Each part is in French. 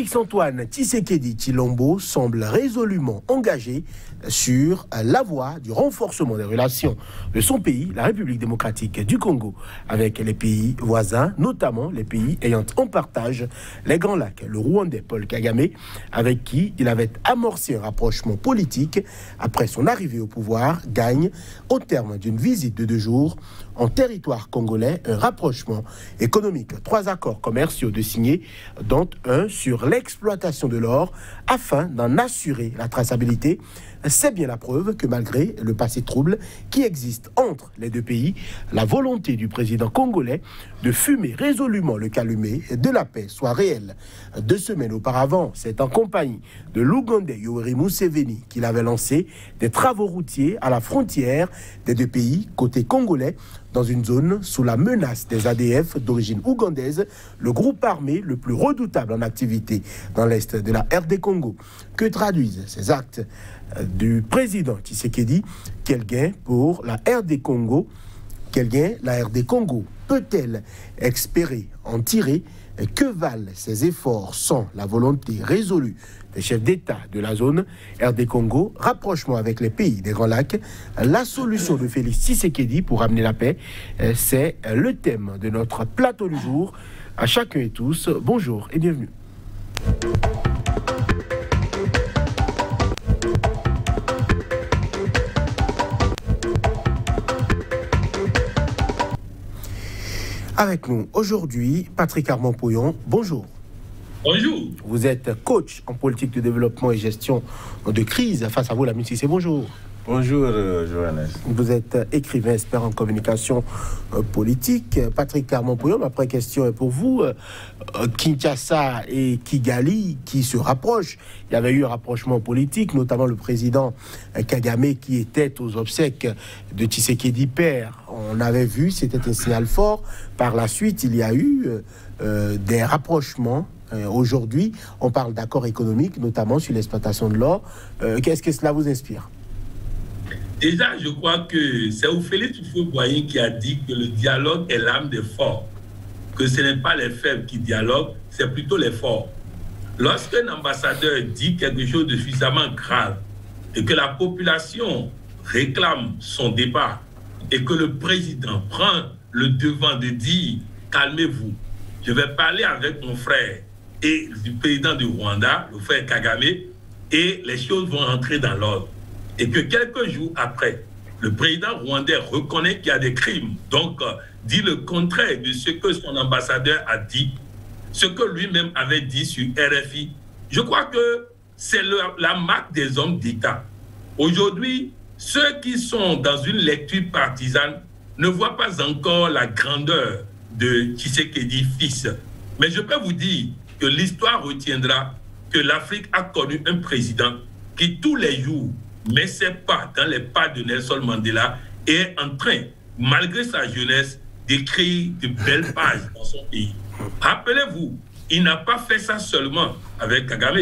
Félix-Antoine Tshisekedi Tshilombo semble résolument engagé sur la voie du renforcement des relations de son pays, la République démocratique du Congo, avec les pays voisins, notamment les pays ayant en partage les Grands Lacs. Le Rwandais Paul Kagame, avec qui il avait amorcé un rapprochement politique après son arrivée au pouvoir, gagne, au terme d'une visite de 2 jours en territoire congolais, un rapprochement économique. 3 accords commerciaux de signés, dont un sur l'exploitation de l'or, afin d'en assurer la traçabilité. C'est bien la preuve que malgré le passé trouble qui existe entre les 2 pays, la volonté du président congolais de fumer résolument le calumet de la paix soit réelle. 2 semaines auparavant, c'est en compagnie de l'Ougandais Yoweri Museveni qu'il avait lancé des travaux routiers à la frontière des 2 pays, côté congolais, dans une zone sous la menace des ADF d'origine ougandaise, le groupe armé le plus redoutable en activité dans l'est de la RD Congo. Que traduisent ces actes du président Tshisekedi? Quel gain pour la RD Congo? Quel gain la RD Congo peut-elle espérer en tirer? Que valent ces efforts sans la volonté résolue des chefs d'État de la zone RD Congo? Rapprochement avec les pays des Grands Lacs, la solution de Félix Tshisekedi pour amener la paix, c'est le thème de notre plateau du jour. À chacun et tous, bonjour et bienvenue. Avec nous aujourd'hui, Patrick Armand-Pouillon, bonjour. Bonjour. Vous êtes coach en politique de développement et gestion de crise. Face à vous, Lamine Cissé, bonjour. Bonjour, Johannes. Vous êtes écrivain, expert en communication politique. Patrick Armand-Pouillon, ma première question est pour vous. Kinshasa et Kigali qui se rapprochent. Il y avait eu un rapprochement politique, notamment le président Kagame qui était aux obsèques de Tshisekedi père. On avait vu, c'était un signal fort. Par la suite, il y a eu des rapprochements. Aujourd'hui, on parle d'accords économiques, notamment sur l'exploitation de l'or. Qu'est-ce que cela vous inspire? Déjà, je crois que c'est Félix Houphouët-Boigny qui a dit que le dialogue est l'âme des forts, que ce n'est pas les faibles qui dialoguent, c'est plutôt les forts. Lorsqu'un ambassadeur dit quelque chose de suffisamment grave et que la population réclame son départ et que le président prend le devant de dire « calmez-vous, je vais parler avec mon frère et du président du Rwanda, le frère Kagame, et les choses vont entrer dans l'ordre ». Et que quelques jours après, le président rwandais reconnaît qu'il y a des crimes, donc dit le contraire de ce que son ambassadeur a dit, ce que lui-même avait dit sur RFI. Je crois que c'est la marque des hommes d'État. Aujourd'hui, ceux qui sont dans une lecture partisane ne voient pas encore la grandeur de Tshisekedi fils. Mais je peux vous dire que l'histoire retiendra que l'Afrique a connu un président qui tous les jours met ses pas dans les pas de Nelson Mandela et est en train, malgré sa jeunesse, d'écrire de belles pages dans son pays. Rappelez-vous, il n'a pas fait ça seulement avec Kagame.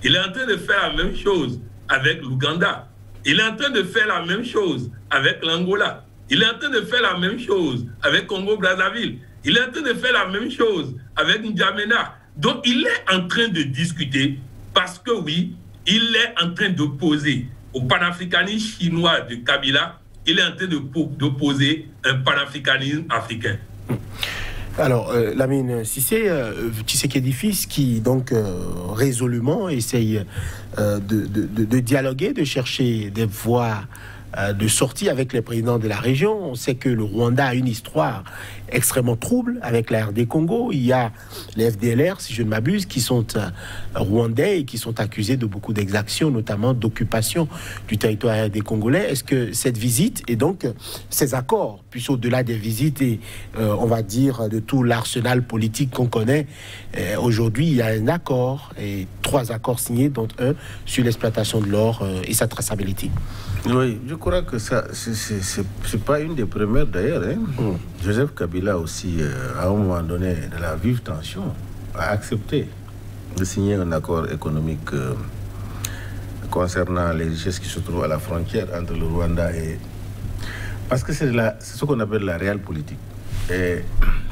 Il est en train de faire la même chose avec l'Ouganda. Il est en train de faire la même chose avec l'Angola. Il est en train de faire la même chose avec Congo-Brazzaville. Il est en train de faire la même chose avec N'Djamena. Donc, il est en train de discuter parce que oui, il est en train d'opposer au panafricanisme chinois de Kabila, il est en train d'opposer un panafricanisme africain. Alors, Lamine Cissé, Tshisekedi fils qui donc résolument essaye de dialoguer, de chercher des voies de sortie avec les présidents de la région. On sait que le Rwanda a une histoire extrêmement trouble avec la RD Congo. Il y a les FDLR, si je ne m'abuse, qui sont rwandais et qui sont accusés de beaucoup d'exactions, notamment d'occupation du territoire RD congolais. Est-ce que cette visite et donc ces accords, puis au-delà des visites et on va dire de tout l'arsenal politique qu'on connaît, aujourd'hui il y a un accord et 3 accords signés, dont un sur l'exploitation de l'or et sa traçabilité. Oui, je crois que ça, c'est pas une des premières d'ailleurs. Hein. Joseph Kabila aussi, à un moment donné de la vive tension, a accepté de signer un accord économique concernant les richesses qui se trouvent à la frontière entre le Rwanda et... Parce que c'est ce qu'on appelle la réelle politique. Et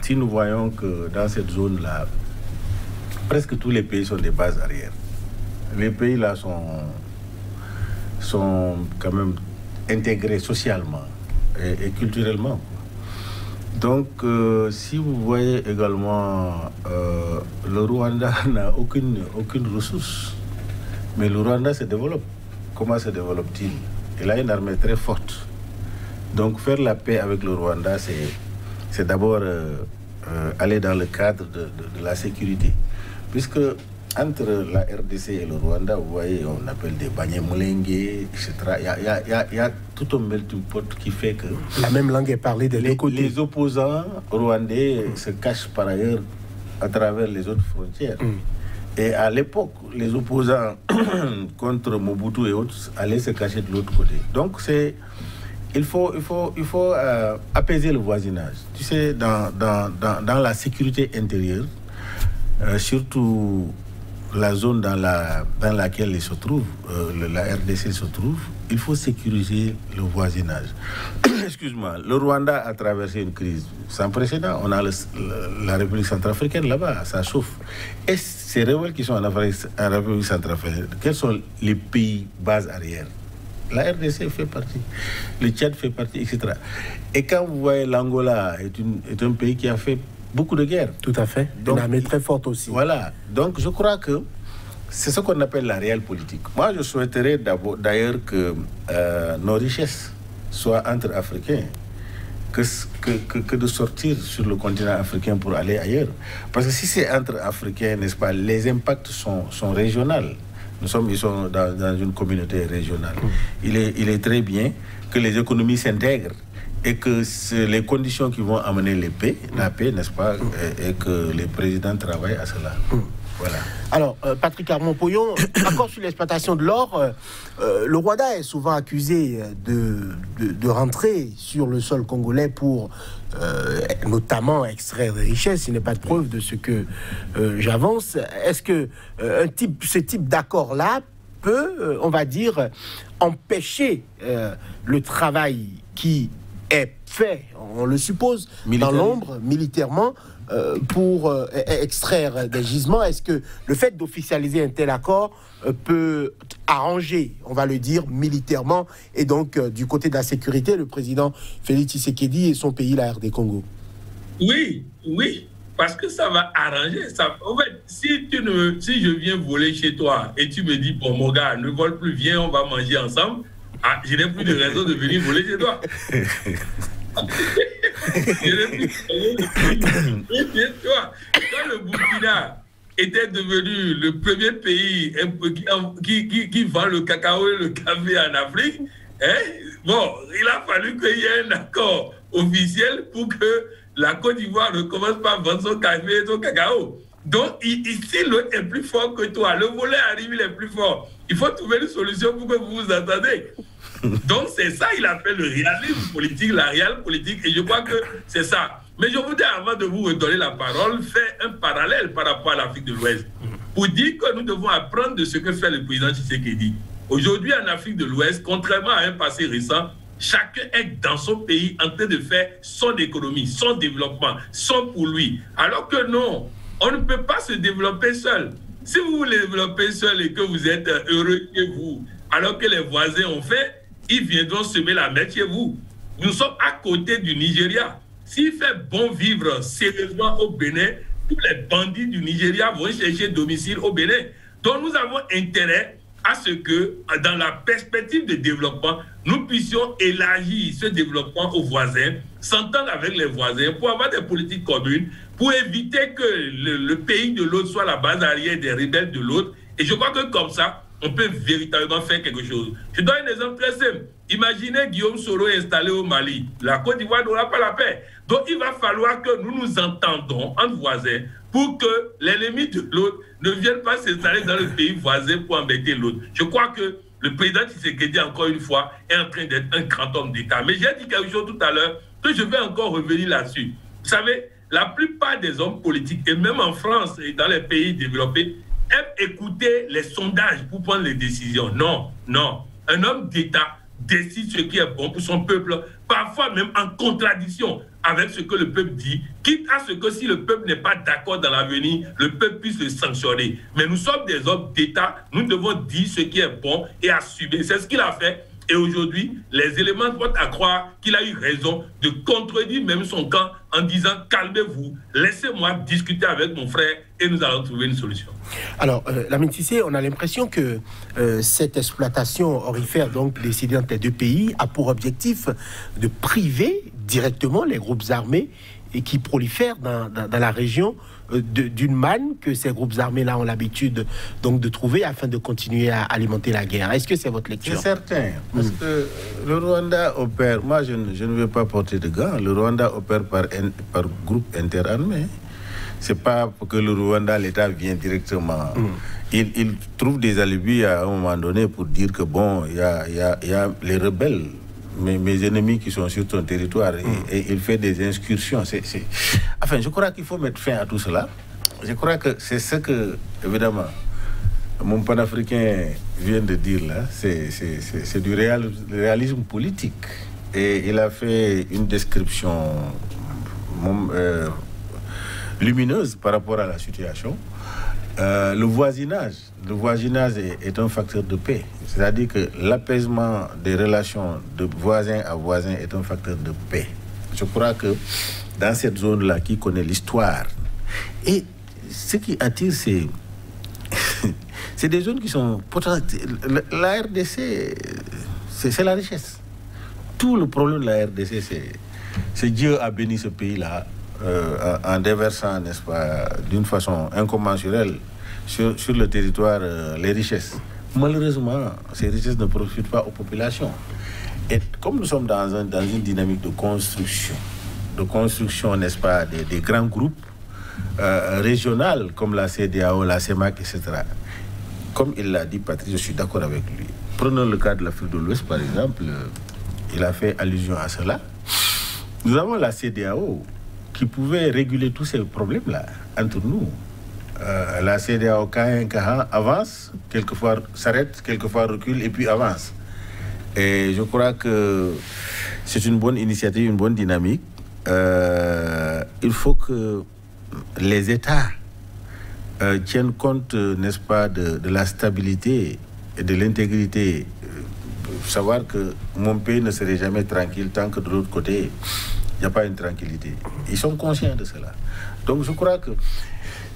si nous voyons que dans cette zone-là, presque tous les pays sont des bases arrières. Les pays là sont quand même intégrés socialement et culturellement. Donc, si vous voyez également, le Rwanda n'a aucune ressource, mais le Rwanda se développe. Comment se développe-t-il? Il a une armée très forte. Donc, faire la paix avec le Rwanda, c'est d'abord aller dans le cadre de la sécurité. Puisque entre la RDC et le Rwanda, vous voyez, on appelle des Banyamulenge, etc. Il y a tout un melting pot qui fait que... La même langue est parlée de deux côtés. Les opposants rwandais se cachent par ailleurs à travers les autres frontières. Et à l'époque, les opposants contre Mobutu et autres allaient se cacher de l'autre côté. Donc il faut apaiser le voisinage. Tu sais, dans la sécurité intérieure, surtout la zone dans laquelle il se trouve, la RDC se trouve, il faut sécuriser le voisinage. Excuse-moi, le Rwanda a traversé une crise sans précédent. On a la République centrafricaine là-bas, ça chauffe. Et ces rebelles qui sont en République centrafricaine, quels sont les pays bases arrière? La RDC fait partie, le Tchad fait partie, etc. Et quand vous voyez l'Angola est un pays qui a fait beaucoup de guerres. Tout à fait. Donc, une armée très forte aussi. Voilà. Donc, je crois que c'est ce qu'on appelle la réelle politique. Moi, je souhaiterais d'ailleurs que nos richesses soient entre Africains, que de sortir sur le continent africain pour aller ailleurs. Parce que si c'est entre Africains, n'est-ce pas, les impacts sont régionaux. Ils sont dans une communauté régionale. Il est très bien que les économies s'intègrent et que c'est les conditions qui vont amener la paix, n'est-ce pas, et que les présidents travaillent à cela. Voilà. Alors, Patrick Armand-Poyon, encore sur l'exploitation de l'or, le Rwanda est souvent accusé de rentrer sur le sol congolais pour notamment extraire des richesses. Il n'est pas de preuve de ce que j'avance. Est-ce que ce type d'accord-là peut, on va dire, empêcher le travail qui est fait, on le suppose, dans l'ombre, militairement, pour extraire des gisements? Est-ce que le fait d'officialiser un tel accord peut arranger, on va le dire, militairement, et donc du côté de la sécurité, le président Félix Tshisekedi et son pays, la RD Congo? Oui, parce que ça va arranger. En fait, si je viens voler chez toi et tu me dis, bon, mon gars, ne vole plus, viens, on va manger ensemble, je n'ai plus de raison de venir voler chez toi. Quand le Burkina était devenu le premier pays qui vend le cacao et le café en Afrique, bon, il a fallu qu'il y ait un accord officiel pour que la Côte d'Ivoire ne commence pas à vendre son café et son cacao. Donc, ici, l'autre est plus fort que toi. Le volet arrive, il est plus fort. Il faut trouver une solution pour que vous vous entendez. Donc, c'est ça, il appelle le réalisme politique, la réelle politique. Et je crois que c'est ça. Mais je voudrais, avant de vous redonner la parole, faire un parallèle par rapport à l'Afrique de l'Ouest. Pour dire que nous devons apprendre de ce que fait le président Tshisekedi. Aujourd'hui, en Afrique de l'Ouest, contrairement à un passé récent, chacun est dans son pays en train de faire son économie, son développement, son pour lui. Alors que non, on ne peut pas se développer seul. Si vous vous développez seul et que vous êtes heureux chez vous, alors que les voisins ont fait, ils viendront semer la merde chez vous. Nous sommes à côté du Nigeria. S'il fait bon vivre sérieusement au Bénin, tous les bandits du Nigeria vont chercher domicile au Bénin. Donc nous avons intérêt à ce que, dans la perspective de développement, nous puissions élargir ce développement aux voisins, s'entendre avec les voisins pour avoir des politiques communes, pour éviter que le pays de l'autre soit la base arrière des rebelles de l'autre. Et je crois que comme ça, on peut véritablement faire quelque chose. Je donne un exemple très simple. Imaginez Guillaume Soro installé au Mali. La Côte d'Ivoire n'aura pas la paix. Donc il va falloir que nous nous entendons entre voisins pour que l'ennemi de l'autre ne vienne pas s'installer dans le pays voisin pour embêter l'autre. Je crois que le président Tshisekedi, encore une fois, est en train d'être un grand homme d'État. Mais j'ai dit quelque chose tout à l'heure que je vais encore revenir là-dessus. Vous savez, la plupart des hommes politiques, et même en France et dans les pays développés, aiment écouter les sondages pour prendre les décisions. Non. Un homme d'État décide ce qui est bon pour son peuple parfois même en contradiction avec ce que le peuple dit, quitte à ce que si le peuple n'est pas d'accord dans l'avenir, le peuple puisse le sanctionner. Mais nous sommes des hommes d'État, nous devons dire ce qui est bon et assumer. C'est ce qu'il a fait. Et aujourd'hui, les éléments portent à croire qu'il a eu raison de contredire même son camp en disant « Calmez-vous, laissez-moi discuter avec mon frère et nous allons trouver une solution ». Alors, Lamine Cissé, on a l'impression que cette exploitation aurifère donc décidée entre les deux pays a pour objectif de priver directement les groupes armés et qui prolifèrent dans la région d'une manne que ces groupes armés-là ont l'habitude donc de trouver afin de continuer à alimenter la guerre. Est-ce que c'est votre lecture? C'est certain, parce que le Rwanda opère, moi je ne vais pas porter de gants, le Rwanda opère par groupe interarmé. C'est pas que le Rwanda, l'État vient directement. Il trouve des alibis à un moment donné pour dire que bon, il y a les rebelles, mes ennemis qui sont sur ton territoire, et il fait des incursions. Enfin, je crois qu'il faut mettre fin à tout cela. Je crois que c'est ce que, évidemment, mon panafricain vient de dire là, c'est du réalisme politique. Et il a fait une description lumineuse par rapport à la situation. Le voisinage est un facteur de paix. C'est-à-dire que l'apaisement des relations de voisin à voisin est un facteur de paix. Je crois que dans cette zone-là, qui connaît l'histoire, et ce qui attire, c'est des zones qui sont potentielles. La RDC, c'est la richesse. Tout le problème de la RDC, c'est Dieu a béni ce pays-là en déversant, n'est-ce pas, d'une façon incommensurable sur le territoire les richesses. Malheureusement, ces richesses ne profitent pas aux populations. Et comme nous sommes dans une dynamique de construction, n'est-ce pas, des grands groupes régionaux comme la CEDEAO, la CEMAC, etc. Comme il l'a dit, Patrice, je suis d'accord avec lui. Prenons le cas de l'Afrique de l'Ouest, par exemple. Il a fait allusion à cela. Nous avons la CEDEAO qui pouvait réguler tous ces problèmes-là entre nous. La CEDEAO, quand avance, quelquefois s'arrête, quelquefois recule et puis avance. Et je crois que c'est une bonne initiative, une bonne dynamique. Il faut que les États tiennent compte, n'est-ce pas, de la stabilité et de l'intégrité. Savoir que mon pays ne serait jamais tranquille tant que de l'autre côté, il n'y a pas une tranquillité. Ils sont conscients de cela. Donc je crois que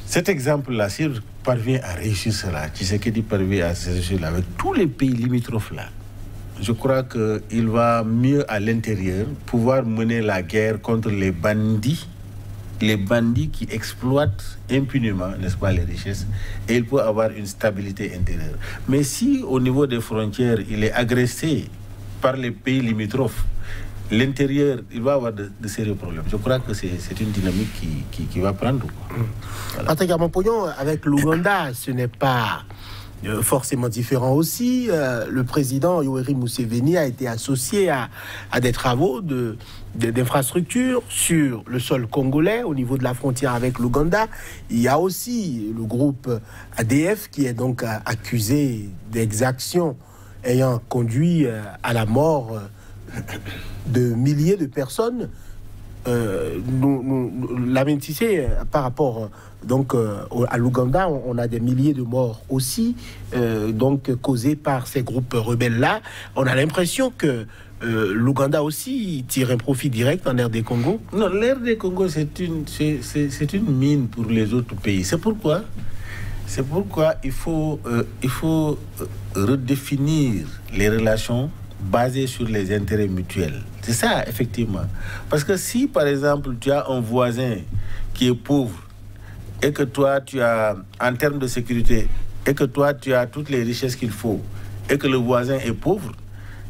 cet exemple-là, s'il parvient à réussir cela, Tshisekedi parvient à réussir cela avec tous les pays limitrophes là, je crois qu'il va mieux à l'intérieur pouvoir mener la guerre contre les bandits qui exploitent impunément, n'est-ce pas, les richesses, et il peut avoir une stabilité intérieure. Mais si au niveau des frontières, il est agressé par les pays limitrophes, l'intérieur, il va avoir de sérieux problèmes. Je crois que c'est une dynamique qui va prendre. Voilà. Patrick Amopoyon, avec l'Ouganda, ce n'est pas forcément différent aussi. Le président Yoweri Museveni a été associé à des travaux d'infrastructures sur le sol congolais au niveau de la frontière avec l'Ouganda. Il y a aussi le groupe ADF qui est donc accusé d'exactions ayant conduit à la mort de milliers de personnes. Lamine Cissé, par rapport donc à l'Ouganda, on a des milliers de morts aussi, donc causés par ces groupes rebelles-là. On a l'impression que l'Ouganda aussi tire un profit direct en RD Congo. Non, l'RD Congo, c'est une mine pour les autres pays. C'est pourquoi il faut redéfinir les relations basées sur les intérêts mutuels. C'est ça, effectivement. Parce que si, par exemple, tu as un voisin qui est pauvre et que toi, tu as, en termes de sécurité, et que toi, tu as toutes les richesses qu'il faut, et que le voisin est pauvre,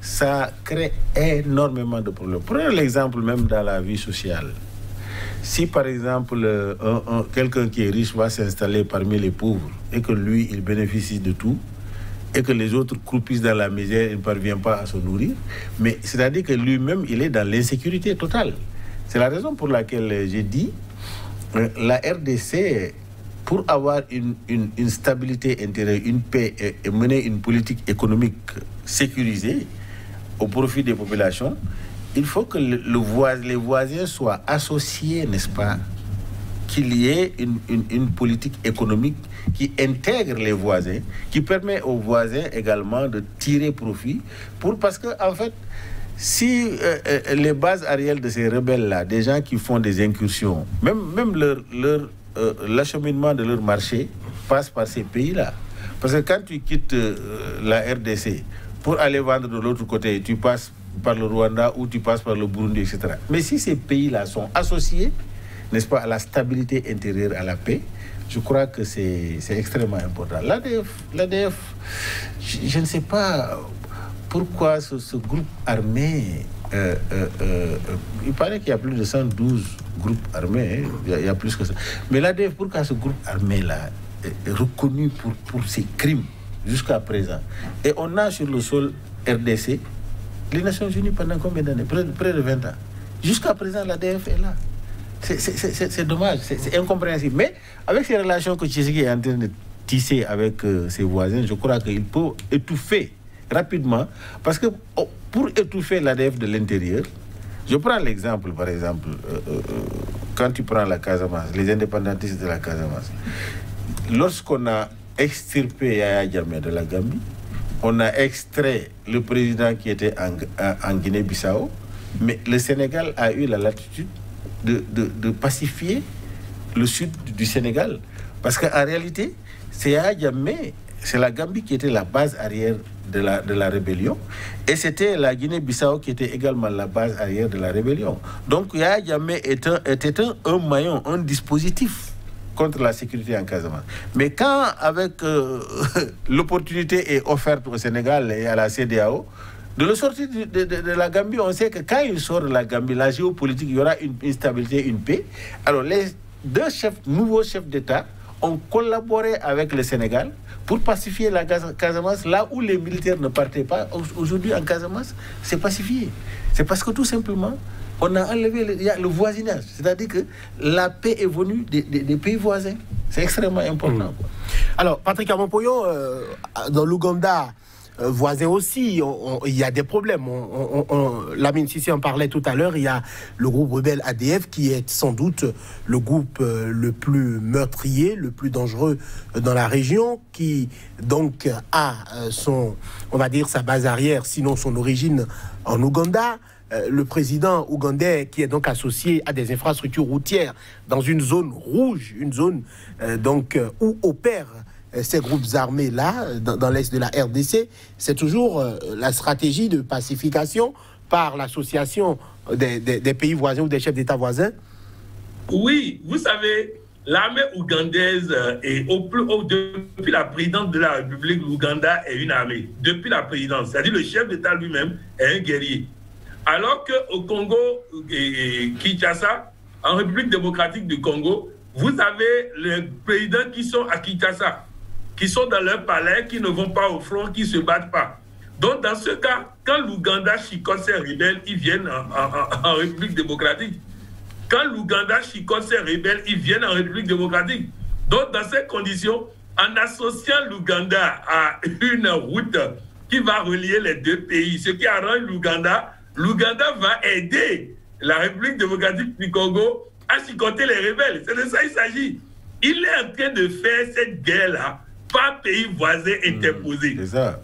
ça crée énormément de problèmes. Prenons l'exemple même dans la vie sociale. Si, par exemple, quelqu'un qui est riche va s'installer parmi les pauvres et que lui, il bénéficie de tout, et que les autres croupissent dans la misère, il ne parvient pas à se nourrir, mais c'est-à-dire que lui-même, il est dans l'insécurité totale. C'est la raison pour laquelle j'ai dit, la RDC, pour avoir une stabilité intérieure, une paix et mener une politique économique sécurisée au profit des populations, il faut que les voisins soient associés, n'est-ce pas? Qu'il y ait une politique économique qui intègre les voisins, qui permet aux voisins également de tirer profit, parce que, en fait, si les bases arrières de ces rebelles-là, des gens qui font des incursions, même l'acheminement de leur marché passe par ces pays-là. Parce que quand tu quittes la RDC pour aller vendre de l'autre côté, tu passes par le Rwanda ou tu passes par le Burundi, etc. Mais si ces pays-là sont associés, n'est-ce pas, à la stabilité intérieure, à la paix, je crois que c'est extrêmement important. L'ADF, je ne sais pas pourquoi ce groupe armé, il paraît qu'il y a plus de 112 groupes armés, hein, il y a plus que ça. Mais l'ADF, pourquoi ce groupe armé-là est reconnu pour ses crimes jusqu'à présent? Et on a sur le sol RDC les Nations Unies pendant combien d'années? Près de 20 ans. Jusqu'à présent, l'ADF est là. C'est dommage, c'est incompréhensible. Mais avec ces relations que Tshisekedi est en train de tisser avec ses voisins, je crois qu'il peut étouffer rapidement. Parce que pour étouffer l'ADF de l'intérieur, je prends l'exemple, par exemple, quand tu prends la Casamance, les indépendantistes de la Casamance, lorsqu'on a extirpé Yaya Jammeh de la Gambie, on a extrait le président qui était en Guinée-Bissau, mais le Sénégal a eu la latitude de pacifier le sud du Sénégal. Parce qu'en réalité, c'est Yaya Jammeh, c'est la Gambie qui était la base arrière de la rébellion, et c'était la Guinée-Bissau qui était également la base arrière de la rébellion. Donc Yaya Jammeh était un maillon, un dispositif contre la sécurité en Casamance. Mais quand, avec l'opportunité est offerte au Sénégal et à la CEDEAO, de le sortir de la Gambie, on sait que quand il sort de la Gambie, la géopolitique, il y aura une stabilité, une paix. Alors les deux nouveaux chefs d'État ont collaboré avec le Sénégal pour pacifier la Casamance, là où les militaires ne partaient pas. Aujourd'hui, en Casamance, c'est pacifié. C'est parce que tout simplement, on a enlevé le voisinage. C'est-à-dire que la paix est venue des pays voisins. C'est extrêmement important. Quoi. Alors, Patrick Amampoyo, dans l'Ouganda, voisin aussi, il y a des problèmes. Lamine Sissi en parlait tout à l'heure. Il y a le groupe rebelle ADF qui est sans doute le groupe le plus meurtrier, le plus dangereux dans la région, qui donc a on va dire, sa base arrière, sinon son origine en Ouganda. Le président ougandais qui est donc associé à des infrastructures routières dans une zone rouge, une zone où opèrent ces groupes armés-là, dans l'est de la RDC, c'est toujours la stratégie de pacification par l'association des pays voisins ou des chefs d'État voisins. Oui, vous savez, l'armée ougandaise est depuis la présidence de la République, l'Ouganda est une armée. Depuis la présidence, c'est-à-dire le chef d'État lui-même est un guerrier. Alors qu'au Congo et Kinshasa, en République démocratique du Congo, vous avez les présidents qui sont à Kinshasa, qui sont dans leur palais, qui ne vont pas au front, qui ne se battent pas. Donc, dans ce cas, quand l'Ouganda chicote ses rebelles, ils viennent en République démocratique. Quand l'Ouganda chicote ses rebelles, ils viennent en République démocratique. Donc, dans ces conditions, en associant l'Ouganda à une route qui va relier les deux pays, ce qui arrange l'Ouganda va aider la République démocratique du Congo à chicoter les rebelles. C'est de ça qu'il s'agit. Il est en train de faire cette guerre-là par pays voisins interposés.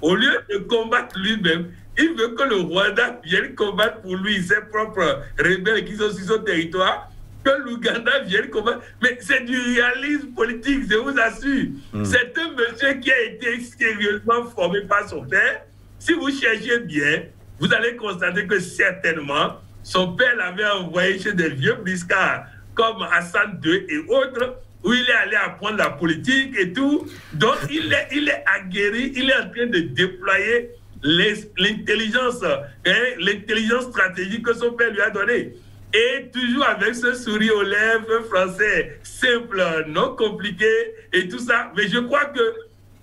Au lieu de combattre lui-même, il veut que le Rwanda vienne combattre pour lui ses propres rebelles qui sont sur son territoire, que l'Ouganda vienne combattre. Mais c'est du réalisme politique, je vous assure. C'est un monsieur qui a été sérieusement formé par son père. Si vous cherchez bien, vous allez constater que certainement, son père l'avait envoyé chez des vieux briscards comme Hassan II et autres, où il est allé apprendre la politique et tout. Donc, il est aguerri, il est en train de déployer l'intelligence stratégique que son père lui a donnée. Et toujours avec ce sourire aux lèvres français, simple, non compliqué et tout ça. Mais je crois que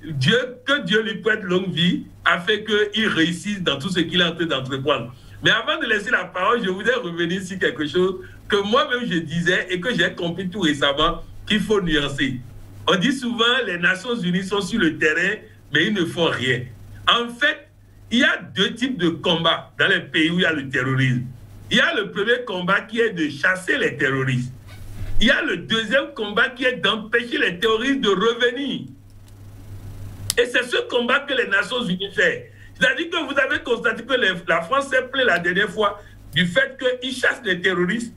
Dieu lui prête longue vie, a fait qu'il réussisse dans tout ce qu'il est en train d'entreprendre. Mais avant de laisser la parole, je voudrais revenir sur quelque chose que moi-même je disais et que j'ai compris tout récemment, qu'il faut nuancer. On dit souvent les Nations Unies sont sur le terrain, mais ils ne font rien. En fait, il y a deux types de combats dans les pays où il y a le terrorisme. Il y a le premier combat qui est de chasser les terroristes. Il y a le deuxième combat qui est d'empêcher les terroristes de revenir. Et c'est ce combat que les Nations Unies font. C'est-à-dire que vous avez constaté que la France s'est plaint la dernière fois du fait qu'ils chassent les terroristes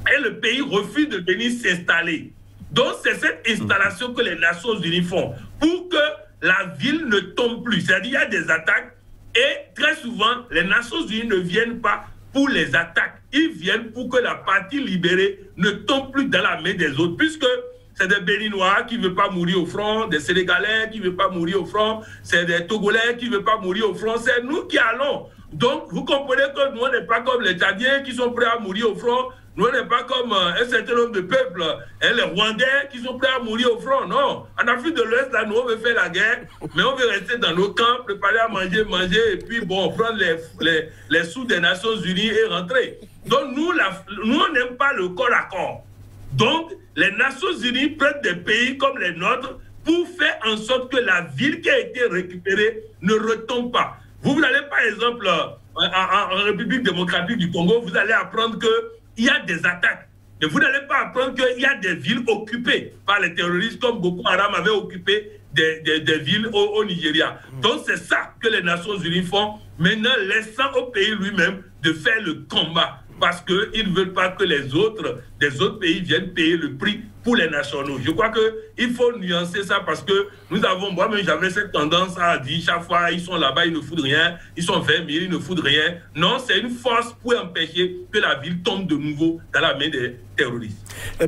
et le pays refuse de venir s'installer. Donc c'est cette installation que les Nations Unies font pour que la ville ne tombe plus. C'est-à-dire qu'il y a des attaques et très souvent les Nations Unies ne viennent pas pour les attaques. Ils viennent pour que la partie libérée ne tombe plus dans la main des autres, puisque c'est des Béninois qui ne veulent pas mourir au front, des Sénégalais qui ne veulent pas mourir au front, c'est des Togolais qui ne veulent pas mourir au front, c'est nous qui allons. Donc, vous comprenez que nous, on n'est pas comme les Tchadiens qui sont prêts à mourir au front, nous, on n'est pas comme un certain nombre de peuples, les Rwandais qui sont prêts à mourir au front. Non, en Afrique de l'Ouest, là, nous, on veut faire la guerre, mais on veut rester dans nos camps, préparer à manger, et puis, bon, prendre les sous des Nations Unies et rentrer. Donc, nous, on n'aime pas le corps à corps. Donc, les Nations Unies prennent des pays comme les nôtres pour faire en sorte que la ville qui a été récupérée ne retombe pas. Vous allez, par exemple, en République démocratique du Congo, vous allez apprendre qu'il y a des attaques. Mais vous n'allez pas apprendre qu'il y a des villes occupées par les terroristes, comme Boko Haram avait occupé des villes au Nigeria. Donc, c'est ça que les Nations Unies font, maintenant laissant au pays lui-même de faire le combat. Parce qu'ils ne veulent pas que des autres pays viennent payer le prix pour les nationaux. Je crois qu'il faut nuancer ça parce que moi-même j'avais cette tendance à dire chaque fois ils sont là-bas, ils ne foutent rien, ils sont 20 000, ils ne foutent rien. Non, c'est une force pour empêcher que la ville tombe de nouveau dans la main des terroristes.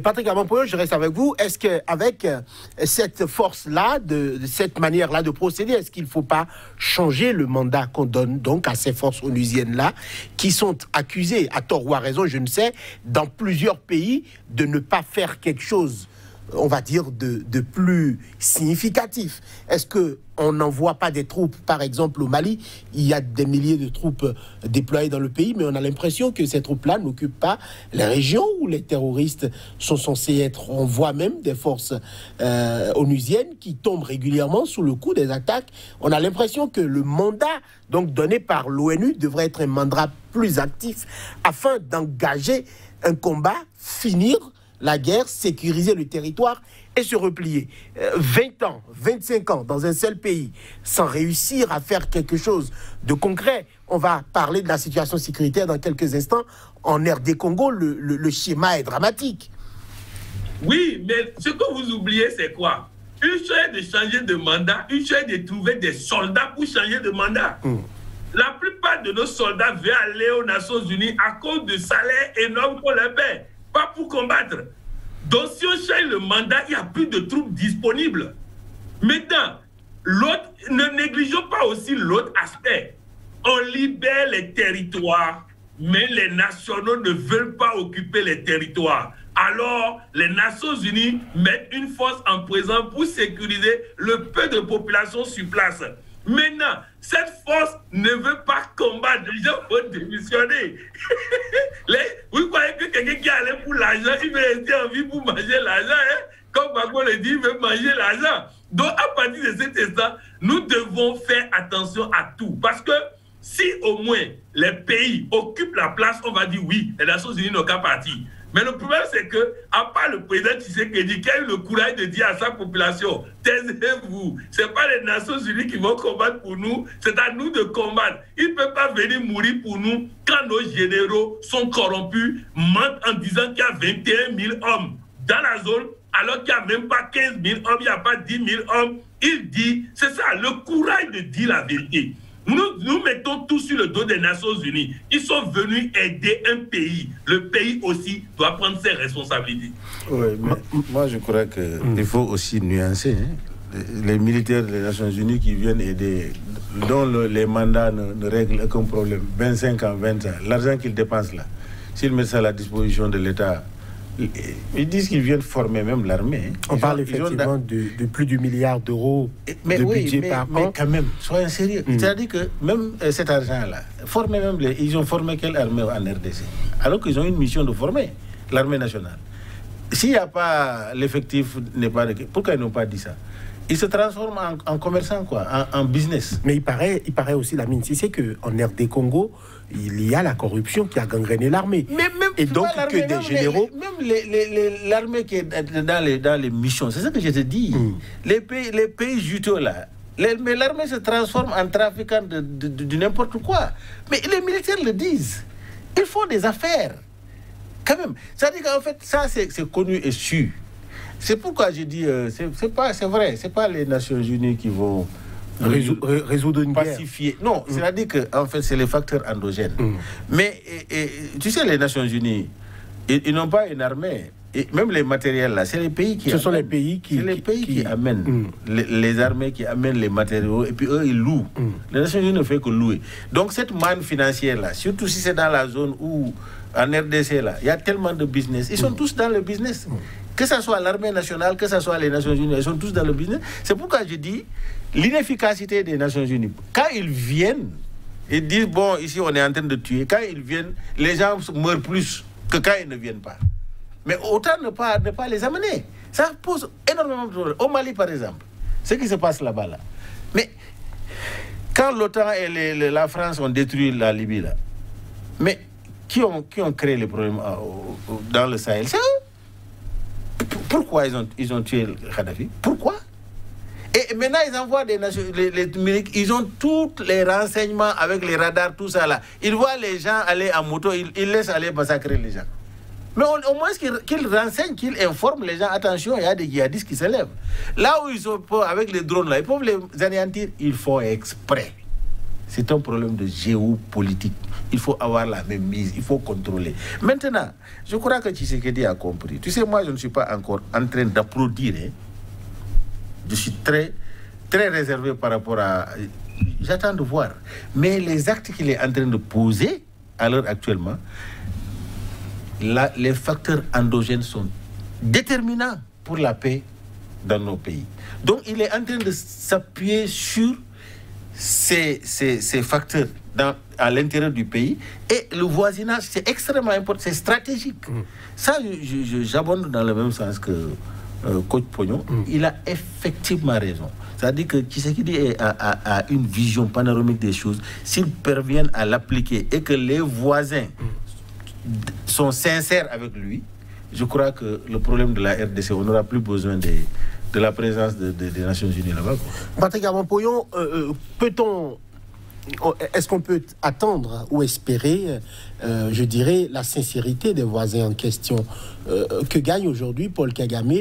Patrick Abampoyo, je reste avec vous. Est-ce qu'avec cette force-là, de cette manière-là de procéder, est-ce qu'il ne faut pas changer le mandat qu'on donne donc à ces forces onusiennes-là qui sont accusées, à tort ou à raison, je ne sais, dans plusieurs pays, de ne pas faire quelque chose, on va dire, de plus significatif? Est-ce qu'on n'envoie pas des troupes, par exemple au Mali? Il y a des milliers de troupes déployées dans le pays, mais on a l'impression que ces troupes-là n'occupent pas les régions où les terroristes sont censés être. On voit même des forces onusiennes qui tombent régulièrement sous le coup des attaques. On a l'impression que le mandat donc donné par l'ONU devrait être un mandat plus actif afin d'engager un combat, finir la guerre, sécuriser le territoire et se replier. 20 ans, 25 ans dans un seul pays, sans réussir à faire quelque chose de concret. On va parler de la situation sécuritaire dans quelques instants. En RD Congo, le schéma est dramatique. Oui, mais ce que vous oubliez, c'est quoi? Une chose est de changer de mandat, une chose est de trouver des soldats pour changer de mandat. La plupart de nos soldats veulent aller aux Nations Unies à cause de salaires énormes qu'on leur paie, pas pour combattre. Donc si on change le mandat, il n'y a plus de troupes disponibles. Maintenant, ne négligeons pas aussi l'autre aspect. On libère les territoires, mais les nationaux ne veulent pas occuper les territoires. Alors, les Nations Unies mettent une force en présence pour sécuriser le peu de population sur place. Maintenant, cette force ne veut pas combattre. Les gens vont démissionner. Vous croyez que quelqu'un qui allait pour l'argent, il veut rester en vie pour manger l'argent, hein? Comme Bagbo le dit, il veut manger l'argent. Donc, à partir de cet instant, nous devons faire attention à tout. Parce que si au moins les pays occupent la place, on va dire oui, les Nations Unies n'ont qu'à partir. Mais le problème, c'est que, à part le président Tshisekedi qui a eu le courage de dire à sa population, taisez-vous, ce n'est pas les Nations Unies qui vont combattre pour nous, c'est à nous de combattre. Ils ne peuvent pas venir mourir pour nous quand nos généraux sont corrompus, mentent en disant qu'il y a 21 000 hommes dans la zone, alors qu'il n'y a même pas 15 000 hommes, il n'y a pas 10 000 hommes. Il dit, c'est ça, le courage de dire la vérité. Nous mettons tout sur le dos des Nations Unies. Ils sont venus aider un pays. Le pays aussi doit prendre ses responsabilités. Oui, mais moi je crois qu'il faut aussi nuancer. Hein. Les militaires des Nations Unies qui viennent aider, dont les mandats ne règlent aucun problème, 25 ans, 20 ans, l'argent qu'ils dépensent là, s'ils mettent ça à la disposition de l'État, ils disent qu'ils viennent former même l'armée. Hein. On parle effectivement de plus du milliard d'euros de budget par an. Mais quand même, soyons sérieux. C'est-à-dire que même cet argent-là, former même ils ont formé quelle armée en RDC? Alors qu'ils ont une mission de former l'armée nationale. S'il n'y a pas l'effectif, pourquoi ils n'ont pas dit ça? Il se transforme en commerçant, quoi, en business. Mais il paraît aussi, Lamine Cissé, qu'en RD Congo, il y a la corruption qui a gangréné l'armée. Et donc que des généraux... Même l'armée qui est dans les missions, c'est ça que je te dis. Les pays juteux, là, mais l'armée se transforme en trafiquant de n'importe quoi. Mais les militaires le disent. Ils font des affaires. Quand même. Ça dit qu'en fait, ça, c'est connu et sûr. C'est pourquoi je dis, c'est vrai, c'est pas les Nations Unies qui vont résoudre une pacifier. Guerre. Non, c'est-à-dire que en fait, c'est les facteurs endogènes. Mais tu sais, les Nations Unies, ils n'ont pas une armée. Et même les matériels là, c'est les pays qui. Ce sont les pays qui amènent les armées, qui amènent les matériaux, et puis eux ils louent. Les Nations Unies ne font que louer. Donc cette manne financière là, surtout si c'est dans la zone où en RDC là, il y a tellement de business. Ils sont tous dans le business. Que ce soit l'armée nationale, que ce soit les Nations Unies, ils sont tous dans le business. C'est pourquoi je dis l'inefficacité des Nations Unies. Quand ils viennent, ils disent bon, ici on est en train de tuer. Quand ils viennent, les gens meurent plus que quand ils ne viennent pas. Mais autant ne pas les amener. Ça pose énormément de problèmes. Au Mali, par exemple, ce qui se passe là-bas, là. Mais quand l'OTAN et la France ont détruit la Libye, là, mais qui ont créé les problèmes dans le Sahel? C'est eux. Pourquoi ils ont tué Kadhafi? Pourquoi? Et maintenant, ils envoient les numériques, ils ont tous les renseignements avec les radars, tout ça là. Ils voient les gens aller en moto, ils laissent aller massacrer les gens. Mais au moins qu'ils renseignent, qu'ils informent les gens, attention, il y a des djihadistes qui se lèvent. Là où ils sont avec les drones là, ils peuvent les anéantir, il faut exprès. C'est un problème de géopolitique. Il faut avoir la même mise, il faut contrôler. Maintenant, je crois que Tshisekedi a compris. Tu sais, moi, je ne suis pas encore en train d'applaudir. Hein. Je suis très, très réservé par rapport à... J'attends de voir. Mais les actes qu'il est en train de poser, à l'heure actuellement, là, les facteurs endogènes sont déterminants pour la paix dans nos pays. Donc, il est en train de s'appuyer sur ces facteurs à l'intérieur du pays, et le voisinage, c'est extrêmement important, c'est stratégique. Ça, j'abonde dans le même sens que Coach Pognon. Il a effectivement raison. C'est-à-dire que Tshisekedi a une vision panoramique des choses. S'ils parviennent à l'appliquer et que les voisins sont sincères avec lui, je crois que le problème de la RDC, on n'aura plus besoin de la présence des Nations Unies là-bas. Patrick Arampoyon, est-ce qu'on peut attendre ou espérer, je dirais, la sincérité des voisins en question que gagne aujourd'hui Paul Kagame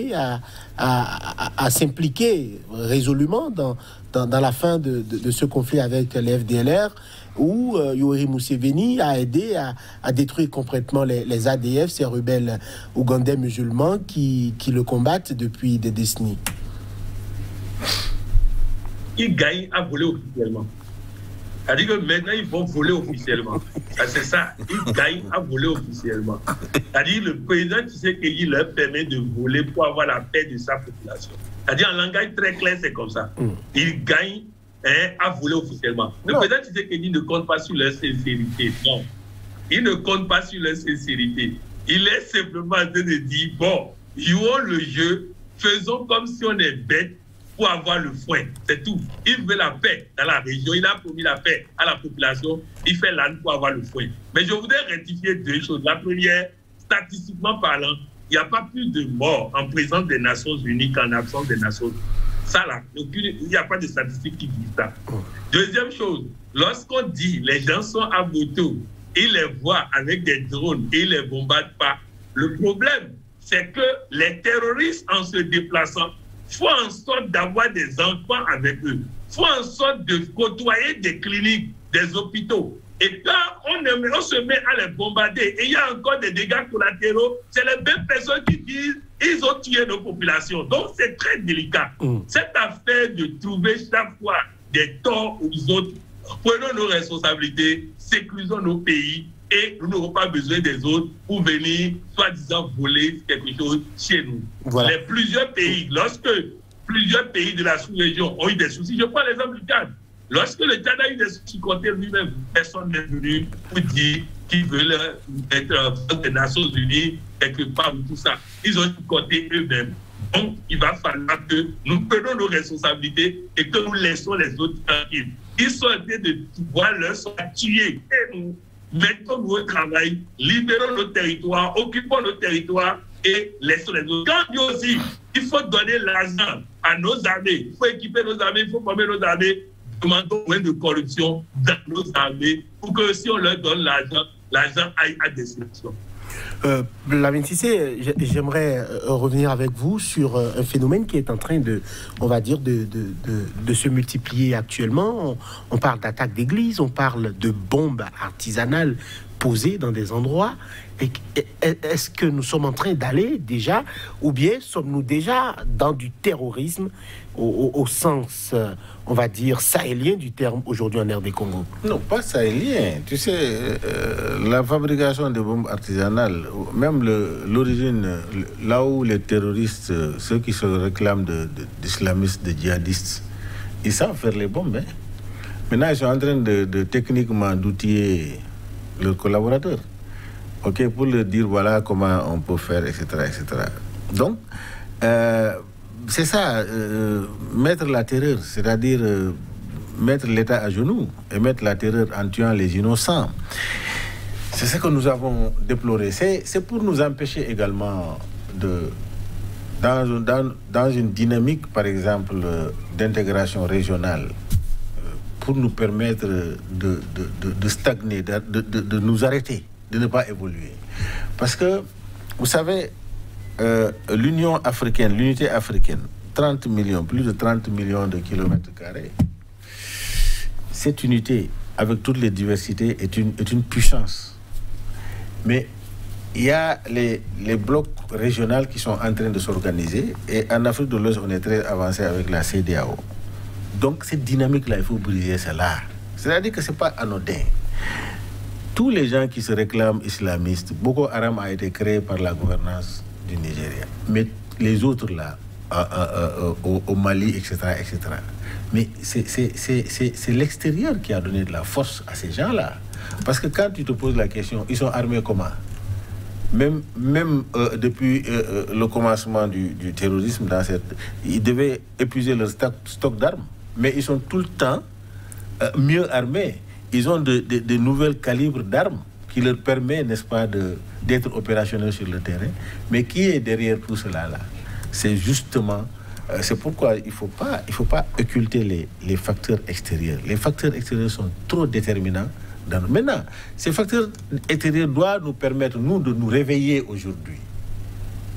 à s'impliquer résolument dans la fin de ce conflit avec les FDLR, où Yoweri Museveni a aidé à détruire complètement les ADF, ces rebelles ougandais musulmans qui le combattent depuis des décennies? Ils gagnent à voler officiellement. C'est-à-dire que maintenant, ils vont voler officiellement. C'est ça, ils gagnent à voler officiellement. C'est-à-dire que le président Tshisekedi leur permet de voler pour avoir la paix de sa population. C'est-à-dire en langage très clair, c'est comme ça. Ils gagnent à voler officiellement. Le président Tshisekedi ne compte pas sur leur sincérité. Non. Il ne compte pas sur leur sincérité. Il est simplement en train de dire, bon, jouons le jeu, faisons comme si on est bête, pour avoir le foin, c'est tout. Il veut la paix dans la région, il a promis la paix à la population, il fait l'âne pour avoir le foin. Mais je voudrais rectifier deux choses. La première, statistiquement parlant, il n'y a pas plus de morts en présence des Nations Unies qu'en absence des Nations Unies. Ça là, il n'y a pas de statistiques qui disent ça. Deuxième chose, lorsqu'on dit les gens sont à moto, ils les voient avec des drones et ils ne les bombardent pas, le problème, c'est que les terroristes, en se déplaçant, font en sorte d'avoir des enfants avec eux, font en sorte de côtoyer des cliniques, des hôpitaux. Et quand on se met à les bombarder, et il y a encore des dégâts collatéraux, c'est les mêmes personnes qui disent ils ont tué nos populations. Donc c'est très délicat. Cette affaire de trouver chaque fois des torts aux autres, prenons nos responsabilités, sécurisons nos pays, et nous n'aurons pas besoin des autres pour venir, soi-disant, voler quelque chose chez nous. Voilà. Plusieurs pays, lorsque plusieurs pays de la sous-région ont eu des soucis, je prends l'exemple du Tchad. Lorsque le Tchad a eu des soucis contre lui-même, personne n'est venu pour dire qu'ils veulent être des Nations Unies, quelque part, tout ça. Ils ont compté eux-mêmes. Donc, il va falloir que nous prenions nos responsabilités et que nous laissons les autres tranquilles. Ils sont en train de voir leur soit tuer. Et nous mettons-nous au travail, libérons nos territoires, occupons nos territoires et laissons les autres. Quand on dit aussi, il faut donner l'argent à nos armées, il faut équiper nos armées, il faut former nos armées. Demandons moins de corruption dans nos armées pour que si on leur donne l'argent, l'argent aille à destination. Lamine Cissé, j'aimerais revenir avec vous sur un phénomène qui est en train de, on va dire, de se multiplier actuellement. On parle d'attaques d'églises, on parle de bombes artisanales posées dans des endroits. Est-ce que nous sommes en train d'aller déjà, ou bien sommes-nous déjà dans du terrorisme au sens, on va dire, sahélien du terme aujourd'hui en RD Congo? Non, pas sahélien. Tu sais, la fabrication de bombes artisanales, même l'origine, là où les terroristes, ceux qui se réclament d'islamistes, de djihadistes, ils savent faire les bombes. Hein. Maintenant, ils sont en train de techniquement d'outiller leurs collaborateurs. OK, pour leur dire voilà comment on peut faire, etc. etc. Donc, c'est ça, mettre la terreur, c'est-à-dire mettre l'État à genoux et mettre la terreur en tuant les innocents. C'est ce que nous avons déploré. C'est pour nous empêcher également dans une dynamique, par exemple, d'intégration régionale, pour nous permettre de stagner, de nous arrêter, de ne pas évoluer. Parce que, vous savez, l'Union africaine, l'unité africaine, 30 millions, plus de 30 millions de kilomètres carrés, cette unité, avec toutes les diversités, est une puissance. Mais il y a les blocs régionaux qui sont en train de s'organiser, et en Afrique de l'Ouest, on est très avancé avec la CEDEAO. Donc, cette dynamique-là, il faut briser cela. C'est-à-dire que ce n'est pas anodin. Tous les gens qui se réclament islamistes, Boko Haram a été créé par la gouvernance du Nigeria. Mais les autres là, au Mali, etc., etc. Mais c'est l'extérieur qui a donné de la force à ces gens-là. Parce que quand tu te poses la question, ils sont armés comment? Même depuis le commencement du terrorisme, ils devaient épuiser leur stock d'armes. Mais ils sont tout le temps mieux armés. Ils ont de nouvelles calibres d'armes qui leur permet, n'est-ce pas, d'être opérationnels sur le terrain. Mais qui est derrière tout cela là? C'est justement, c'est pourquoi il faut pas occulter les facteurs extérieurs. Les facteurs extérieurs sont trop déterminants. Maintenant, ces facteurs extérieurs doivent nous permettre, nous, de nous réveiller aujourd'hui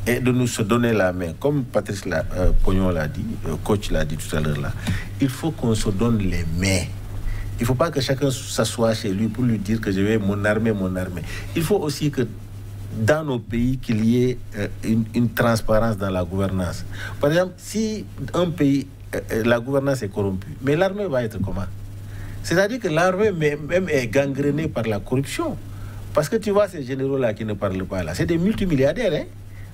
et de nous se donner la main. Comme Patrice Pognon l'a dit, coach l'a dit tout à l'heure là, il faut qu'on se donne les mains. Il ne faut pas que chacun s'assoie chez lui pour lui dire que je vais mon armée. Il faut aussi que dans nos pays, qu'il y ait une transparence dans la gouvernance. Par exemple, si un pays, la gouvernance est corrompue, mais l'armée va être comment? C'est-à-dire que l'armée même est gangrénée par la corruption. Parce que tu vois ces généraux-là qui ne parlent pas là, c'est des multimilliardaires. Hein?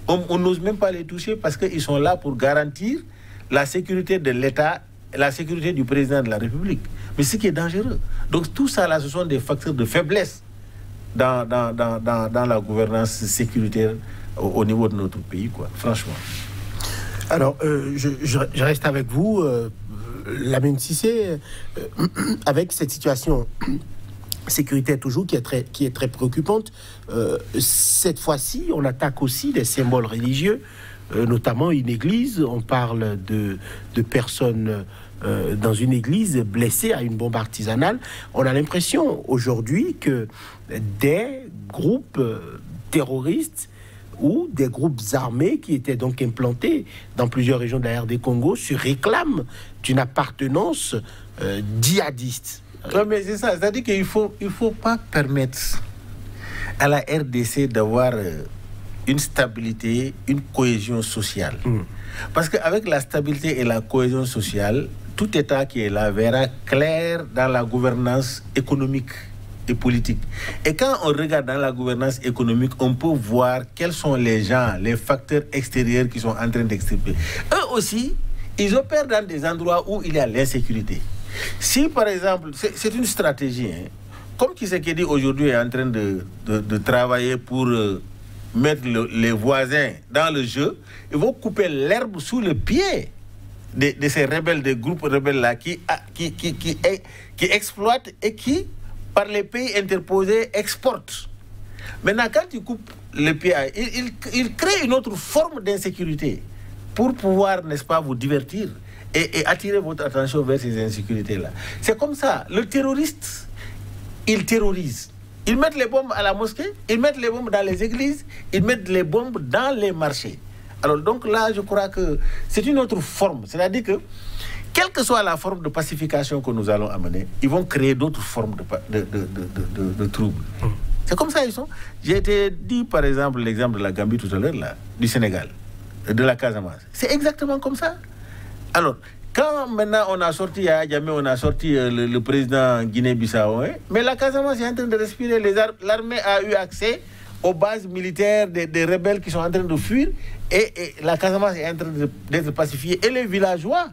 On n'ose même pas les toucher parce qu'ils sont là pour garantir la sécurité de l'État, la sécurité du président de la République. Mais ce qui est dangereux. Donc tout ça là, ce sont des facteurs de faiblesse dans la gouvernance sécuritaire au niveau de notre pays, quoi, franchement. Alors, je reste avec vous, Lamine Cissé, avec cette situation sécuritaire toujours qui est très préoccupante. Cette fois-ci, on attaque aussi des symboles religieux, notamment une église. On parle de personnes dans une église blessées à une bombe artisanale. On a l'impression aujourd'hui que des groupes terroristes ou des groupes armés qui étaient donc implantés dans plusieurs régions de la RD Congo se réclament d'une appartenance djihadiste. Non, mais c'est ça, c'est-à-dire qu'il faut pas permettre à la RDC d'avoir une stabilité, une cohésion sociale. Parce qu'avec la stabilité et la cohésion sociale, tout État qui est là verra clair dans la gouvernance économique et politique. Et quand on regarde dans la gouvernance économique, on peut voir quels sont les gens, les facteurs extérieurs qui sont en train d'extirper. Eux aussi, ils opèrent dans des endroits où il y a l'insécurité. Si, par exemple, c'est une stratégie, hein, comme Tshisekedi aujourd'hui est en train de travailler pour mettre les voisins dans le jeu, ils vont couper l'herbe sous le pied de ces rebelles, des groupes rebelles-là qui exploitent et qui, par les pays interposés, exportent. Maintenant, quand ils coupent le pied, ils créent une autre forme d'insécurité pour pouvoir, n'est-ce pas, vous divertir et attirer votre attention vers ces insécurités-là. C'est comme ça. Le terroriste, il terrorise. Ils mettent les bombes à la mosquée, ils mettent les bombes dans les églises, ils mettent les bombes dans les marchés. Alors donc là, je crois que c'est une autre forme. C'est-à-dire que, quelle que soit la forme de pacification que nous allons amener, ils vont créer d'autres formes de troubles. C'est comme ça ils sont. J'ai été dit, par exemple, l'exemple de la Gambie tout à l'heure, là, du Sénégal, de la Casamance. C'est exactement comme ça. Alors, quand maintenant on a sorti à Adjamé, on a sorti le président Guinée-Bissau, hein, mais la Casamance est en train de respirer. L'armée a eu accès aux bases militaires des rebelles qui sont en train de fuir et la Casamance est en train d'être pacifiée. Et les villageois,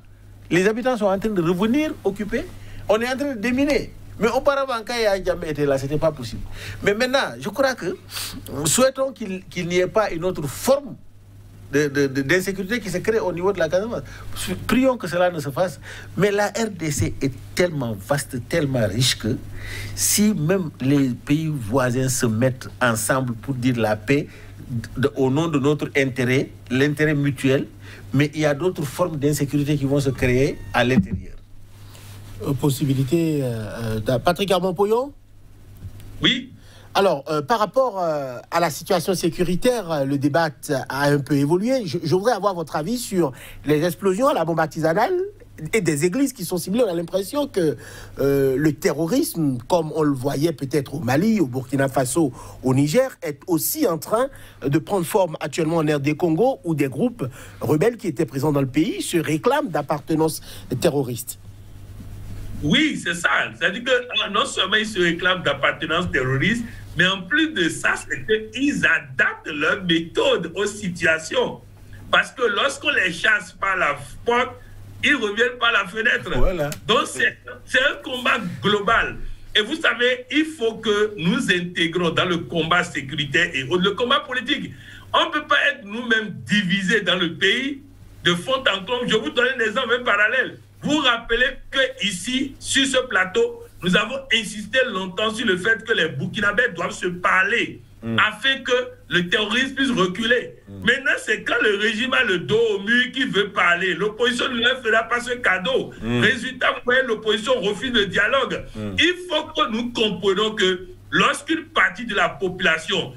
les habitants sont en train de revenir occuper. On est en train de déminer. Mais auparavant, quand Adjamé était là, ce n'était pas possible. Mais maintenant, je crois que souhaitons qu'il n'y ait pas une autre forme d'insécurité qui se crée au niveau de la Casamance. Prions que cela ne se fasse. Mais la RDC est tellement vaste, tellement riche que si même les pays voisins se mettent ensemble pour dire la paix au nom de notre intérêt, l'intérêt mutuel, mais il y a d'autres formes d'insécurité qui vont se créer à l'intérieur. Possibilité Patrick Armand-Poyon? Oui. Alors, par rapport à la situation sécuritaire, le débat a un peu évolué. Je voudrais avoir votre avis sur les explosions à la bombe artisanale et des églises qui sont ciblées. On a l'impression que le terrorisme, comme on le voyait peut-être au Mali, au Burkina Faso, au Niger, est aussi en train de prendre forme actuellement en RD Congo, où des groupes rebelles qui étaient présents dans le pays se réclament d'appartenance terroriste. Oui, c'est ça. C'est-à-dire que non seulement ils se réclament d'appartenance terroriste, mais en plus de ça, c'est qu'ils adaptent leurs méthodes aux situations. Parce que lorsqu'on les chasse par la porte, ils reviennent par la fenêtre. Voilà. Donc c'est un combat global. Et vous savez, il faut que nous intégrons dans le combat sécuritaire et le combat politique. On ne peut pas être nous-mêmes divisés dans le pays de fond en comble. Je vous donne un exemple même parallèle. Vous vous rappelez qu'ici, sur ce plateau, nous avons insisté longtemps sur le fait que les Burkinabés doivent se parler afin que le terrorisme puisse reculer. Maintenant, c'est quand le régime a le dos au mur qui veut parler. L'opposition ne leur fera pas ce cadeau. Résultat, l'opposition refuse le dialogue. Il faut que nous comprenions que lorsqu'une partie de la population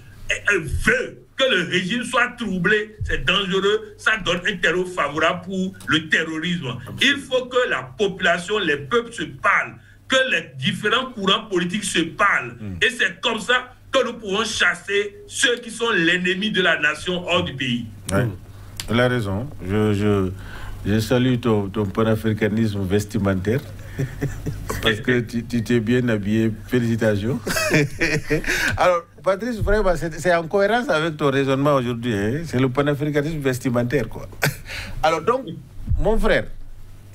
veut que le régime soit troublé, c'est dangereux, ça donne un terreau favorable pour le terrorisme. Il faut que la population, les peuples se parlent, que les différents courants politiques se parlent. Et c'est comme ça que nous pouvons chasser ceux qui sont l'ennemi de la nation hors du pays. Ouais. Elle a raison. Je salue ton panafricanisme vestimentaire. Parce que tu t'es bien habillé. Félicitations. Alors, Patrice, vraiment, c'est en cohérence avec ton raisonnement aujourd'hui. Hein? C'est le panafricanisme vestimentaire, quoi. Alors, donc, mon frère,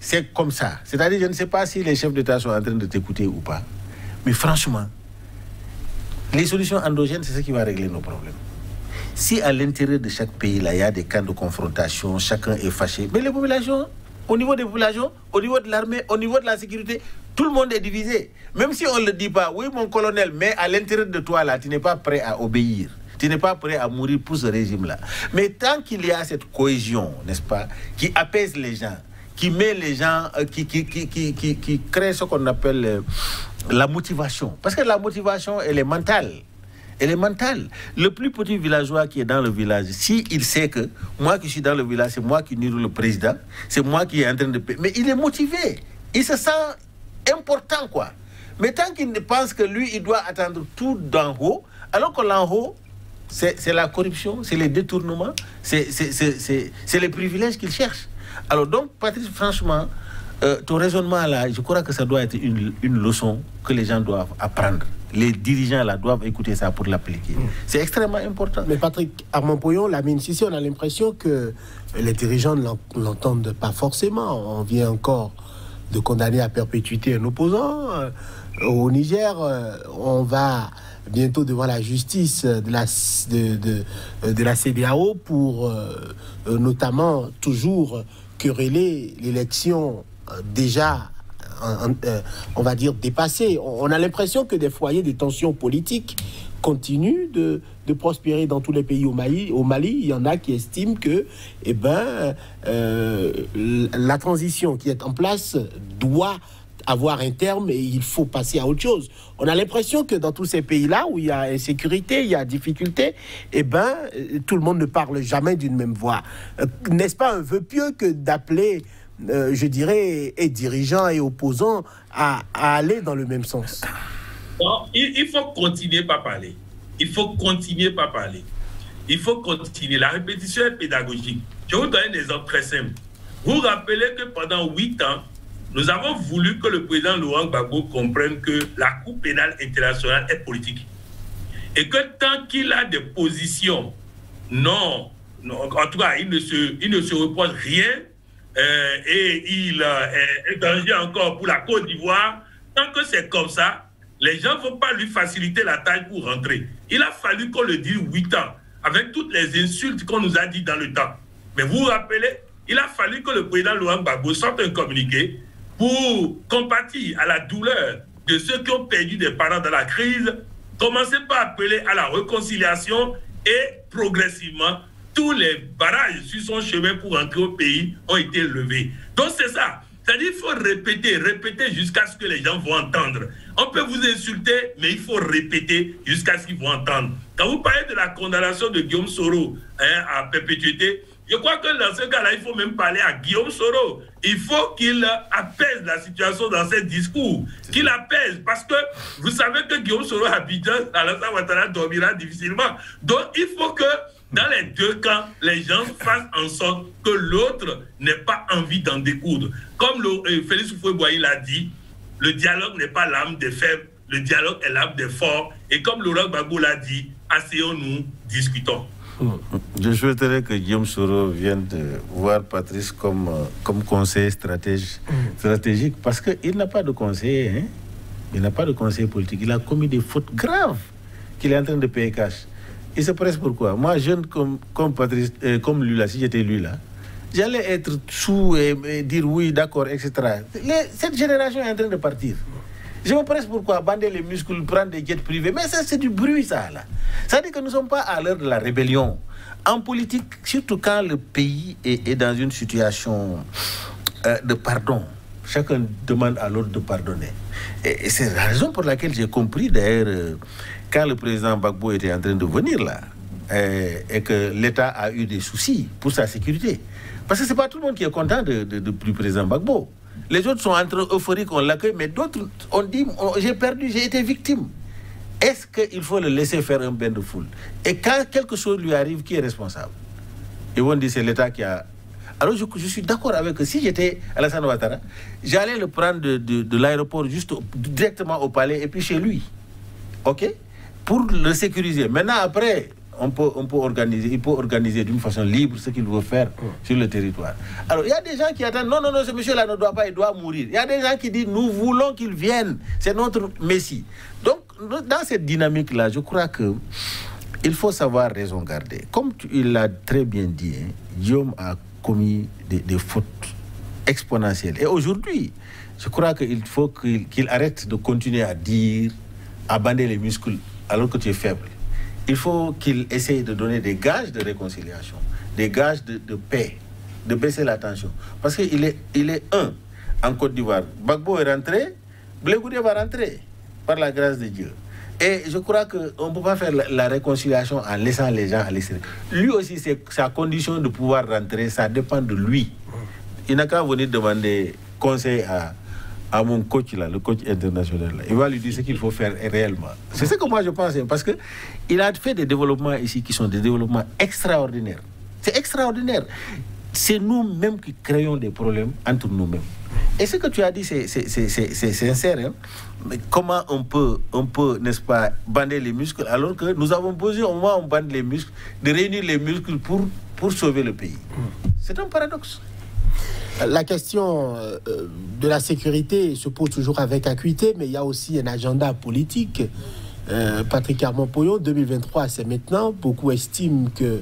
c'est comme ça. C'est-à-dire, je ne sais pas si les chefs d'État sont en train de t'écouter ou pas. Mais franchement, les solutions endogènes, c'est ce qui va régler nos problèmes. Si à l'intérieur de chaque pays, là, il y a des camps de confrontation, chacun est fâché, mais les populations, au niveau des populations, au niveau de l'armée, au niveau de la sécurité, tout le monde est divisé. Même si on ne le dit pas, oui mon colonel, mais à l'intérieur de toi, là, tu n'es pas prêt à obéir. Tu n'es pas prêt à mourir pour ce régime-là. Mais tant qu'il y a cette cohésion, n'est-ce pas, qui apaise les gens, qui met les gens, qui crée ce qu'on appelle la motivation. Parce que la motivation, elle est mentale. Elle est mentale. Le plus petit villageois qui est dans le village, s'il sait que moi qui suis dans le village, c'est moi qui nourris le président, c'est moi qui est en train de payer. Mais il est motivé. Il se sent important, quoi. Mais tant qu'il pense que lui, il doit attendre tout d'en haut, alors que l'en haut, c'est la corruption, c'est les détournements, c'est les privilèges qu'il cherche. Alors donc, Patrice, franchement, ton raisonnement là, je crois que ça doit être une leçon que les gens doivent apprendre. Les dirigeants là doivent écouter ça pour l'appliquer. C'est extrêmement important. Mais Patrick Armand-Poyon, Lamine Sissi, on a l'impression que les dirigeants ne l'entendent pas forcément. On vient encore de condamner à perpétuité un opposant. Au Niger, on va bientôt devant la justice de la CEDEAO pour notamment toujours quereller l'élection déjà, on va dire, dépassée. On a l'impression que des foyers de tensions politiques continuent de prospérer dans tous les pays au Mali. Il y en a qui estiment que la transition qui est en place doit avoir un terme et il faut passer à autre chose. On a l'impression que dans tous ces pays-là où il y a insécurité, il y a difficulté, tout le monde ne parle jamais d'une même voix. N'est-ce pas un vœu pieux que d'appeler, je dirais, et dirigeants et opposants à aller dans le même sens? Non, il faut continuer par parler. Il faut continuer par parler. Il faut continuer. La répétition est pédagogique. Je vous donne un exemple très simple. Vous vous rappelez que pendant 8 ans, nous avons voulu que le président Laurent Gbagbo comprenne que la Cour pénale internationale est politique. Et que tant qu'il a des positions, en tout cas, il ne se reproche rien et il est danger encore pour la Côte d'Ivoire. Tant que c'est comme ça, les gens ne vont pas lui faciliter la tâche pour rentrer. Il a fallu qu'on le dise 8 ans, avec toutes les insultes qu'on nous a dit dans le temps. Mais vous vous rappelez, il a fallu que le président Laurent Gbagbo sorte un communiqué pour compatir à la douleur de ceux qui ont perdu des parents dans la crise, commencer par appeler à la réconciliation et progressivement, tous les barrages sur son chemin pour entrer au pays ont été levés. Donc c'est ça. C'est-à-dire qu'il faut répéter jusqu'à ce que les gens vont entendre. On peut vous insulter, mais il faut répéter jusqu'à ce qu'ils vont entendre. Quand vous parlez de la condamnation de Guillaume Soro à perpétuité, je crois que dans ce cas-là, il faut même parler à Guillaume Soro. Il faut qu'il apaise la situation dans ses discours. Qu'il apaise. Parce que vous savez que Guillaume Soro à Abidjan, Alassane Ouattara dormira difficilement. Donc il faut que dans les deux cas, les gens fassent en sorte que l'autre n'ait pas envie d'en découdre. Comme Félix Houphouët-Boigny l'a dit, le dialogue n'est pas l'âme des faibles, le dialogue est l'âme des forts. Et comme Laurent Gbagbo l'a dit, asseyons-nous, discutons. Je souhaiterais que Guillaume Soro vienne voir Patrice comme conseiller stratégique parce qu'il n'a pas de conseiller. Hein? Il n'a pas de conseiller politique. Il a commis des fautes graves qu'il est en train de payer cash. Il se presse pourquoi? Moi, jeune comme Patrice, comme lui là, si j'étais lui là, j'allais être sous et dire oui, d'accord, etc. Cette génération est en train de partir. Je me presse pourquoi? Bander les muscles, prendre des jets privés. Mais ça, c'est du bruit, ça, là. Ça veut dire que nous ne sommes pas à l'heure de la rébellion. En politique, surtout quand le pays est dans une situation de pardon, chacun demande à l'autre de pardonner. Et c'est la raison pour laquelle j'ai compris, d'ailleurs, quand le président Gbagbo était en train de venir là, et que l'État a eu des soucis pour sa sécurité. Parce que ce n'est pas tout le monde qui est content du président Gbagbo. Les autres sont entre euphoriques, on l'accueille, mais d'autres ont dit j'ai perdu, j'ai été victime. Est-ce qu'il faut le laisser faire un bain de foule? Et quand quelque chose lui arrive, qui est responsable? Ils vont dire c'est l'État qui a... Alors je suis d'accord avec eux. Si j'étais Alassane Ouattara, j'allais le prendre de l'aéroport juste directement au palais et puis chez lui. OK? Pour le sécuriser. Maintenant, après... il peut organiser d'une façon libre ce qu'il veut faire sur le territoire. Alors, il y a des gens qui attendent, non, ce monsieur-là ne doit pas, il doit mourir. Il y a des gens qui disent, nous voulons qu'il vienne, c'est notre Messie. Donc, dans cette dynamique-là, je crois qu'il faut savoir raison garder. Comme il l'a très bien dit, hein, Guillaume a commis des fautes exponentielles. Et aujourd'hui, je crois qu'il faut qu'il arrête de continuer à dire, à bander les muscles alors que tu es faible. Il faut qu'il essaye de donner des gages de réconciliation, des gages de paix, de baisser la tension. Parce qu'il est un en Côte d'Ivoire. Gbagbo est rentré, Blé Goudé va rentrer, par la grâce de Dieu. Et je crois qu'on ne peut pas faire la réconciliation en laissant les gens à l'extérieur. Lui aussi, c'est sa condition de pouvoir rentrer, ça dépend de lui. Il n'a qu'à venir demander conseil à mon coach là, le coach international là. Il va lui dire ce qu'il faut faire réellement. C'est ce que moi je pense, parce que il a fait des développements ici qui sont des développements extraordinaires. C'est extraordinaire. C'est nous-mêmes qui créons des problèmes entre nous-mêmes. Et ce que tu as dit, c'est sincère. Hein? Mais comment on peut, n'est-ce pas, bander les muscles alors que nous avons besoin, au moins on bande les muscles, de réunir les muscles pour sauver le pays. C'est un paradoxe. La question de la sécurité se pose toujours avec acuité, mais il y a aussi un agenda politique Patrick Armand-Poyon, 2023, c'est maintenant. Beaucoup estiment que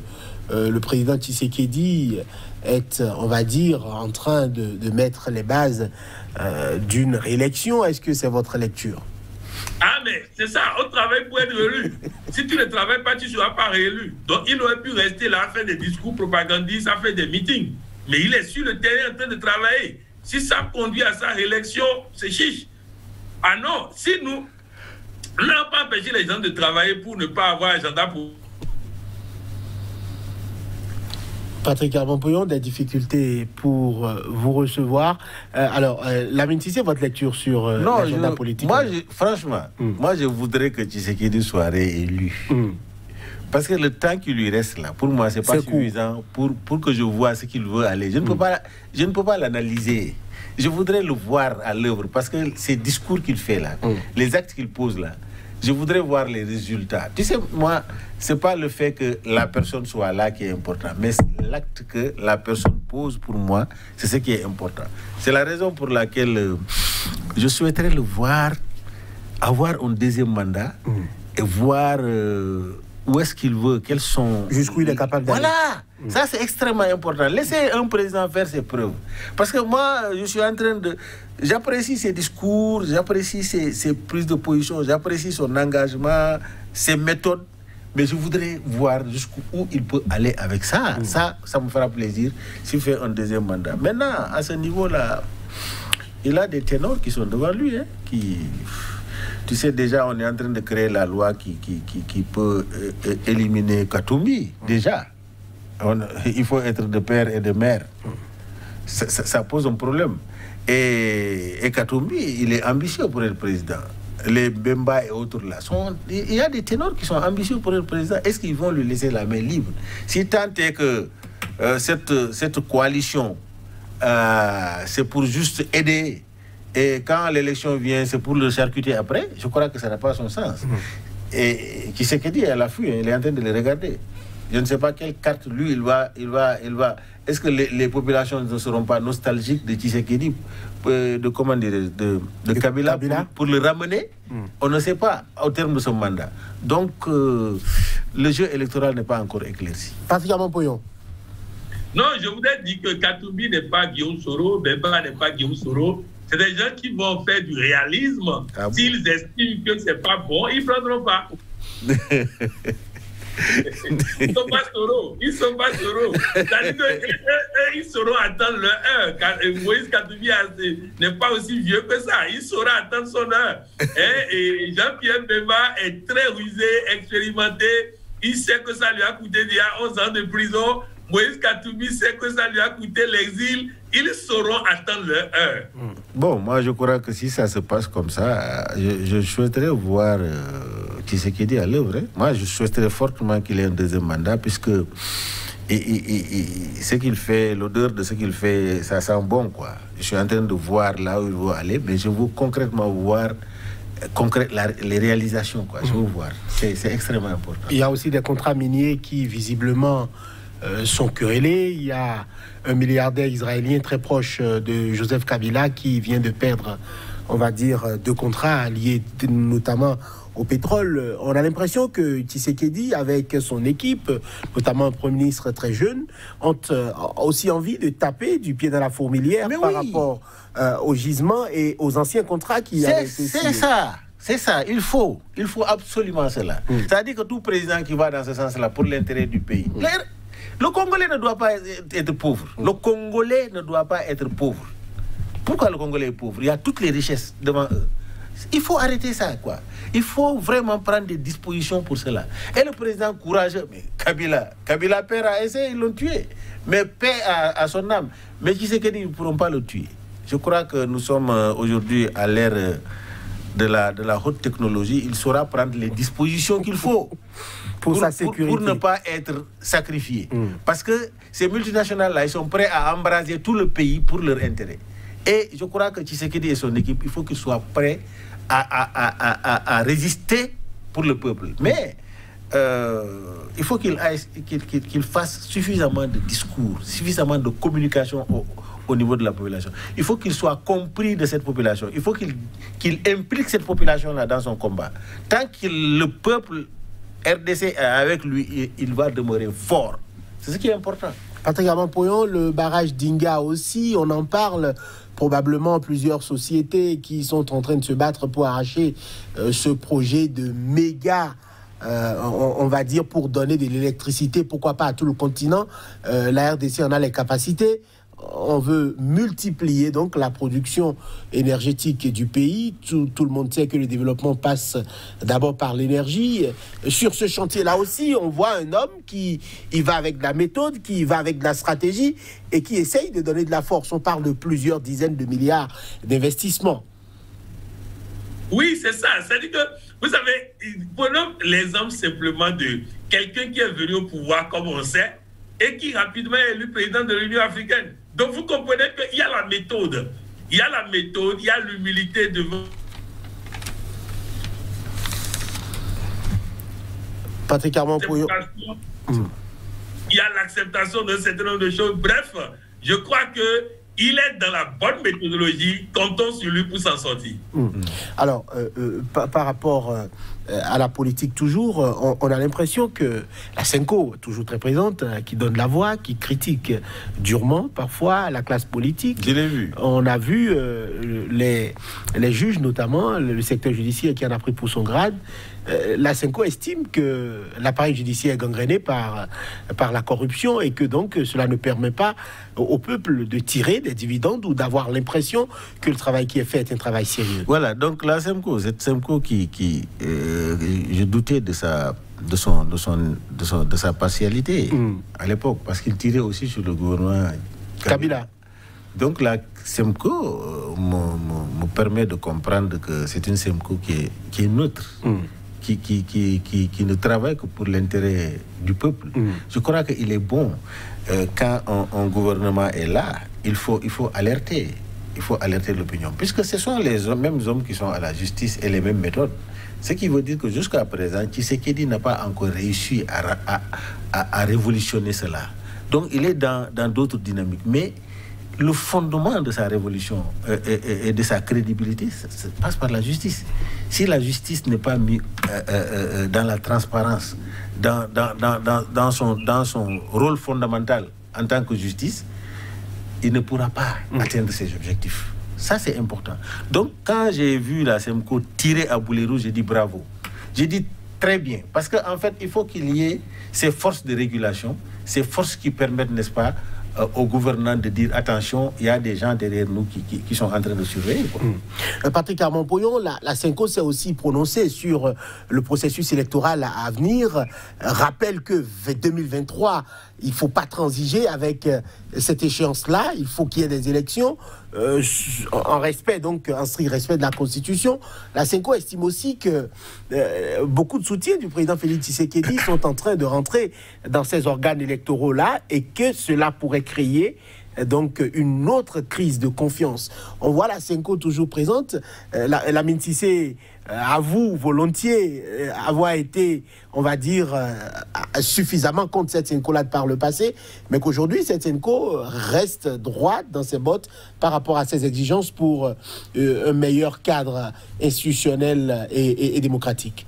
le président Tshisekedi est, on va dire, en train de mettre les bases d'une réélection. Est-ce que c'est votre lecture? Ah, mais c'est ça, on travaille pour être élu. Si tu ne travailles pas, tu ne seras pas réélu. Donc, il aurait pu rester là, faire des discours propagandistes, à faire des meetings. Mais il est sur le terrain en train de travailler. Si ça conduit à sa réélection, c'est chiche. Ah non, si nous n'avons pas empêché les gens de travailler pour ne pas avoir agenda pour... Patrick Armand-Poyon, des difficultés pour vous recevoir. Alors, Lamine Cissé, votre lecture sur l'agenda politique? Franchement, moi je voudrais que Tshisekedi soit réélu. Parce que le temps qui lui reste là, pour moi, c'est pas suffisant pour que je vois ce qu'il veut aller. Je ne peux pas l'analyser. Je voudrais le voir à l'œuvre parce que ces discours qu'il fait là, les actes qu'il pose là, je voudrais voir les résultats. Tu sais, moi, c'est pas le fait que la personne soit là qui est important, mais l'acte que la personne pose pour moi, c'est ce qui est important. C'est la raison pour laquelle je souhaiterais le voir avoir un deuxième mandat et voir où est-ce qu'il veut, quels sont... Jusqu'où il est capable d'aller. Voilà, ça c'est extrêmement important. Laissez un président faire ses preuves. Parce que moi, je suis en train de... J'apprécie ses discours, j'apprécie ses prises de position, j'apprécie son engagement, ses méthodes. Mais je voudrais voir jusqu'où il peut aller avec ça. Ça me fera plaisir s'il fait un deuxième mandat. Maintenant, à ce niveau-là, il a des ténors qui sont devant lui, hein, qui... Tu sais, déjà, on est en train de créer la loi qui peut éliminer Katumbi, déjà. Il faut être de père et de mère. Ça pose un problème. Et Katumbi, il est ambitieux pour être président. Les Bemba et autres là, il y a des ténors qui sont ambitieux pour être président. Est-ce qu'ils vont lui laisser la main libre? Si tant est que cette coalition, c'est pour juste aider, et quand l'élection vient, c'est pour le charcuter après, je crois que ça n'a pas son sens. Et qui sait que dit à l'affût, il est en train de les regarder. Je ne sais pas quelle carte, lui, il va. Est-ce que les populations ne seront pas nostalgiques de Tshisekedi, de Kabila pour le ramener? On ne sait pas au terme de son mandat. Donc, le jeu électoral n'est pas encore éclairci. Patrick Armand-Poyon. Non, je voudrais dire que Katumbi n'est pas Guillaume Soro, Bemba n'est pas Guillaume Soro. C'est des gens qui vont faire du réalisme. Ah bon? S'ils estiment que c'est pas bon, ils ne prendront pas. Ils ne sont pas Soro. Ils ne sont pas Soro. C'est-à-dire qu'ils sauront attendre leur heure. Moïse Katumbi n'est pas aussi vieux que ça. Il saura attendre son heure. Et Jean-Pierre Bemba est très rusé, expérimenté. Il sait que ça lui a coûté déjà 11 ans de prison. Moïse Katumbi sait que ça lui a coûté l'exil. Ils sauront attendre leur heure. Bon, moi je crois que si ça se passe comme ça, je souhaiterais voir Tshisekedi à l'œuvre. Hein. Moi je souhaiterais fortement qu'il ait un deuxième mandat, puisque ce qu'il fait, l'odeur de ce qu'il fait, ça sent bon, quoi. Je suis en train de voir là où il veut aller, mais je veux concrètement voir les réalisations, quoi. Je veux voir. C'est extrêmement important. Il y a aussi des contrats miniers qui visiblement sont querellés. Il y a un milliardaire israélien très proche de Joseph Kabila qui vient de perdre, on va dire, 2 contrats liés notamment au pétrole. On a l'impression que Tshisekedi, avec son équipe, notamment un Premier ministre très jeune, ont aussi envie de taper du pied dans la fourmilière par rapport au gisement et aux anciens contrats qui avaient été signés. C'est ça, il faut absolument cela. C'est-à-dire que tout président qui va dans ce sens-là pour l'intérêt du pays, le Congolais ne doit pas être pauvre. Le Congolais ne doit pas être pauvre. Pourquoi le Congolais est pauvre? Il y a toutes les richesses devant eux. Il faut arrêter ça, quoi. Il faut vraiment prendre des dispositions pour cela. Et le président courageux, mais Kabila père a essayé, ils l'ont tué. Mais paix à son âme. Mais qui sait qu'ils ne pourront pas le tuer? Je crois que nous sommes aujourd'hui à l'ère de la haute technologie. Il saura prendre les dispositions qu'il faut pour sa sécurité, pour ne pas être sacrifié. Parce que ces multinationales-là, ils sont prêts à embraser tout le pays pour leur intérêt. Et je crois que Tshisekedi et son équipe, il faut qu'ils soient prêts à résister pour le peuple. Mais il faut qu'il fasse suffisamment de discours, suffisamment de communication au niveau de la population. Il faut qu'il soit compris de cette population. Il faut qu'il implique cette population-là dans son combat. Tant que le peuple RDC est avec lui, il va demeurer fort. C'est ce qui est important. Patrick Amampoyon, le barrage d'Inga aussi, on en parle. Probablement plusieurs sociétés qui sont en train de se battre pour arracher ce projet de méga, on va dire, pour donner de l'électricité, pourquoi pas à tout le continent. La RDC en a les capacités. On veut multiplier donc la production énergétique du pays. Tout le monde sait que le développement passe d'abord par l'énergie. Sur ce chantier-là aussi, on voit un homme qui va avec de la méthode, qui va avec de la stratégie et qui essaye de donner de la force. On parle de plusieurs dizaines de milliards d'investissements. Oui, c'est ça. C'est-à-dire que, vous savez, prenons l'exemple simplement de quelqu'un qui est venu au pouvoir, comme on sait, et qui rapidement est élu président de l'Union africaine. Donc vous comprenez qu'il y a la méthode. Il y a la méthode, il y a l'humilité devant... Patrick Amampoyon. Il y a l'acceptation d'un certain nombre de choses. Bref, je crois qu'il est dans la bonne méthodologie. Comptons sur lui pour s'en sortir. Alors, par rapport à la politique toujours, on a l'impression que la Senko, toujours très présente, qui donne la voix, qui critique durement parfois la classe politique. Je l'ai vu. On a vu les juges, notamment le secteur judiciaire qui en a pris pour son grade. La Senko estime que l'appareil judiciaire est gangréné par la corruption et que donc cela ne permet pas au peuple de tirer des dividendes ou d'avoir l'impression que le travail qui est fait est un travail sérieux. Voilà, donc la Semco, cette Semco qui je doutais de sa partialité à l'époque, parce qu'il tirait aussi sur le gouvernement Kabila. Donc la Semco me permet de comprendre que c'est une Semco qui est neutre. Qui ne travaille que pour l'intérêt du peuple. Je crois qu'il est bon, quand un gouvernement est là, il faut alerter. Il faut alerter l'opinion. Puisque ce sont les mêmes hommes qui sont à la justice et les mêmes méthodes. Ce qui veut dire que jusqu'à présent, Tshisekedi n'a pas encore réussi à révolutionner cela. Donc il est dans d'autres dynamiques. Mais le fondement de sa révolution et de sa crédibilité, ça passe par la justice. Si la justice n'est pas mise dans la transparence, dans son rôle fondamental en tant que justice, il ne pourra pas atteindre ses objectifs. Ça, c'est important. Donc, quand j'ai vu la Semco tirer à boulet rouge, j'ai dit bravo. J'ai dit très bien. Parce qu'en fait, il faut qu'il y ait ces forces de régulation, ces forces qui permettent, n'est-ce pas, aux gouvernants de dire attention, il y a des gens derrière nous qui sont en train de surveiller. Patrick Amampoyon, la Senko s'est aussi prononcée sur le processus électoral à venir. Rappelle que 2023, il ne faut pas transiger avec cette échéance-là. Il faut qu'il y ait des élections en respect, donc en strict respect de la Constitution. La Senko estime aussi que beaucoup de soutiens du président Félix Tshisekedi sont en train de rentrer dans ces organes électoraux-là et que cela pourrait créer donc une autre crise de confiance. On voit la Senko toujours présente. La Mincissé avoue volontiers avoir été, on va dire, suffisamment contre cette Senko-là par le passé, mais qu'aujourd'hui, cette Senko reste droite dans ses bottes par rapport à ses exigences pour un meilleur cadre institutionnel et démocratique.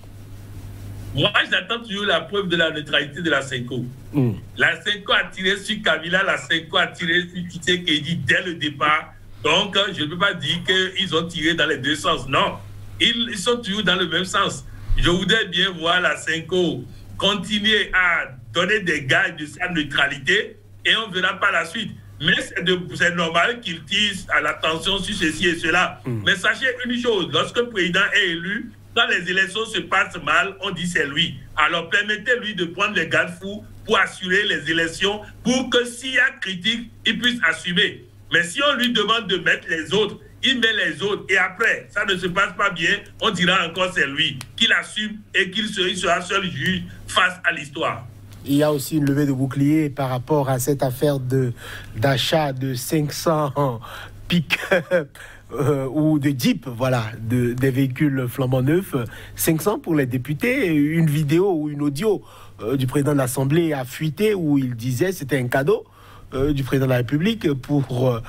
Moi, j'attends toujours la preuve de la neutralité de la Senko. La Senko a tiré sur Kabila, la Senko a tiré sur Tshisekedi dès le départ. Donc, je ne peux pas dire qu'ils ont tiré dans les deux sens. Non, ils sont toujours dans le même sens. Je voudrais bien voir la Senko continuer à donner des gages de sa neutralité et on verra par la suite. Mais c'est normal qu'ils tirent à l'attention sur ceci et cela. Mais sachez une chose, lorsque le président est élu, quand les élections se passent mal, on dit c'est lui. Alors permettez-lui de prendre les garde-fous pour assurer les élections, pour que s'il y a critique, il puisse assumer. Mais si on lui demande de mettre les autres, il met les autres et après, ça ne se passe pas bien, on dira encore c'est lui, qu'il assume et qu'il sera seul juge face à l'histoire. Il y a aussi une levée de bouclier par rapport à cette affaire d'achat de 500 pick-up ou de Jeep, voilà, des véhicules flambant neufs. 500 pour les députés. Une vidéo ou une audio du président de l'Assemblée a fuité où il disait c'était un cadeau. du président de la République pour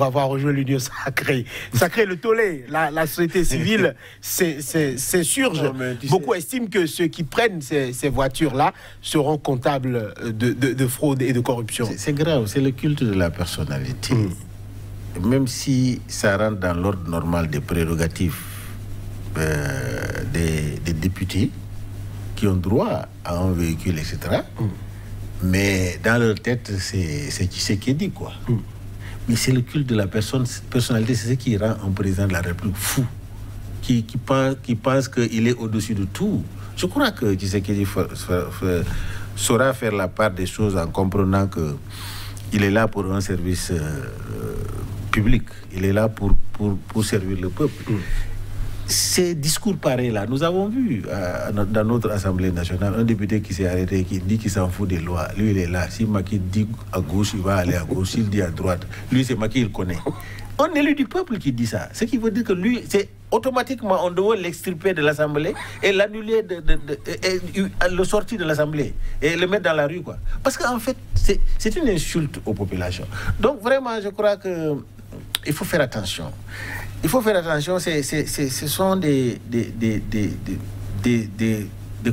avoir rejoint l'Union sacrée. Sacré le tollé. La société civile s'insurge. Beaucoup estiment que ceux qui prennent ces voitures-là seront comptables de fraude et de corruption. C'est grave, c'est le culte de la personnalité. Même si ça rentre dans l'ordre normal des prérogatives des députés qui ont droit à un véhicule, etc. Mais dans leur tête, c'est ce qui est dit, quoi. Mais c'est le culte de la personnalité, c'est ce qui rend un président de la République fou, qui pense qu'il est au-dessus de tout. Je crois que Tshisekedi saura faire la part des choses en comprenant qu'il est là pour un service public, il est là pour servir le peuple. Ces discours pareils-là, nous avons vu dans notre Assemblée nationale un député qui s'est arrêté, qui dit qu'il s'en fout des lois. Lui, il est là. Si Macky dit à gauche, il va aller à gauche. S'il dit à droite, lui, c'est Macky, il connaît. On est élu du peuple qui dit ça. Ce qui veut dire que lui, c'est automatiquement, on doit l'extirper de l'Assemblée et l'annuler, le sortir de l'Assemblée et le mettre dans la rue, quoi. Parce qu'en fait, c'est une insulte aux populations. Donc, vraiment, je crois que il faut faire attention. Il faut faire attention, ce sont des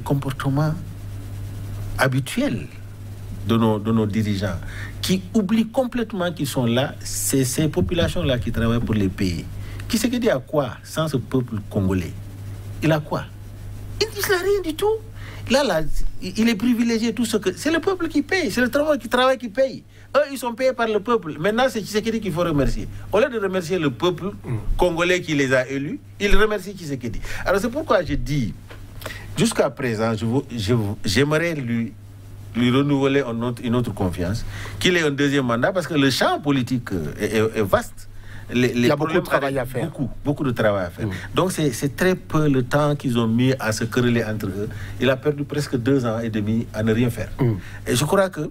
comportements habituels de nos dirigeants qui oublient complètement qu'ils sont là. C'est ces populations-là qui travaillent pour les pays. Qui c'est qui dit à quoi sans ce peuple congolais? Il a quoi? Il n'a rien du tout. Là, il est privilégié, tout ce que... C'est le peuple qui paye, c'est le travail qui paye. Eux, ils sont payés par le peuple. Maintenant, c'est Tshisekedi qu'il faut remercier. Au lieu de remercier le peuple congolais qui les a élus, il remercie Tshisekedi. Alors, c'est pourquoi je dis, jusqu'à présent, j'aimerais lui renouveler une autre confiance, qu'il ait un deuxième mandat, parce que le champ politique est vaste. Il y a beaucoup de travail à faire. Beaucoup de travail à faire. Donc, c'est très peu le temps qu'ils ont mis à se quereller entre eux. Il a perdu presque 2 ans et demi à ne rien faire. Et je crois que,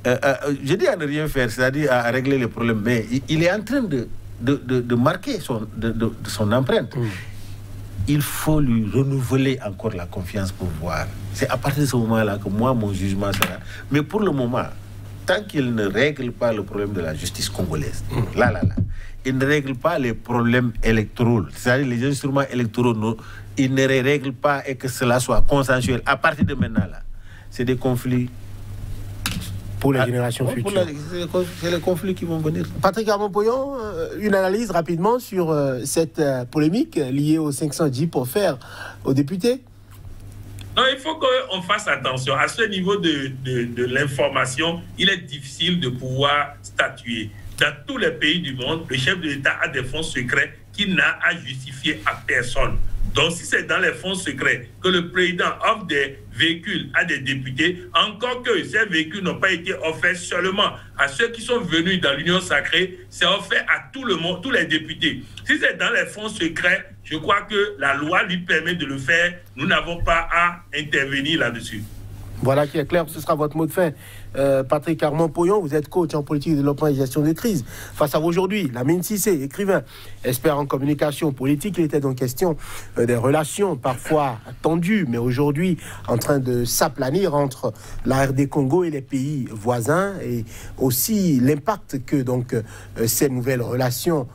je dis à ne rien faire, c'est-à-dire à régler les problèmes, mais il est en train de marquer son empreinte. Il faut lui renouveler encore la confiance pour voir. C'est à partir de ce moment-là que moi, mon jugement sera. Mais pour le moment, tant qu'il ne règle pas le problème de la justice congolaise, il ne règle pas les problèmes électoraux, c'est-à-dire les instruments électoraux, il ne les règle pas et que cela soit consensuel. À partir de maintenant, là, c'est des conflits pour les générations futures. C'est les conflits qui vont venir. Patrick Armand-Poyon, une analyse rapidement sur cette polémique liée aux 510 pour faire aux députés. Non, il faut qu'on fasse attention. À ce niveau de l'information, il est difficile de pouvoir statuer. Dans tous les pays du monde, le chef de l'État a des fonds secrets qu'il n'a à justifier à personne. Donc, si c'est dans les fonds secrets que le président offre des véhicules à des députés, encore que ces véhicules n'ont pas été offerts seulement à ceux qui sont venus dans l'Union sacrée, c'est offert à tout le monde, tous les députés. Si c'est dans les fonds secrets, je crois que la loi lui permet de le faire. Nous n'avons pas à intervenir là-dessus. Voilà qui est clair, ce sera votre mot de fin. Patrick Armand-Poyon, vous êtes coach en politique de développement et gestion de crise. Face à vous aujourd'hui, Lamine Cissé, écrivain, expert en communication politique, il était donc question des relations parfois tendues, mais aujourd'hui en train de s'aplanir entre la RD Congo et les pays voisins, et aussi l'impact que donc ces nouvelles relations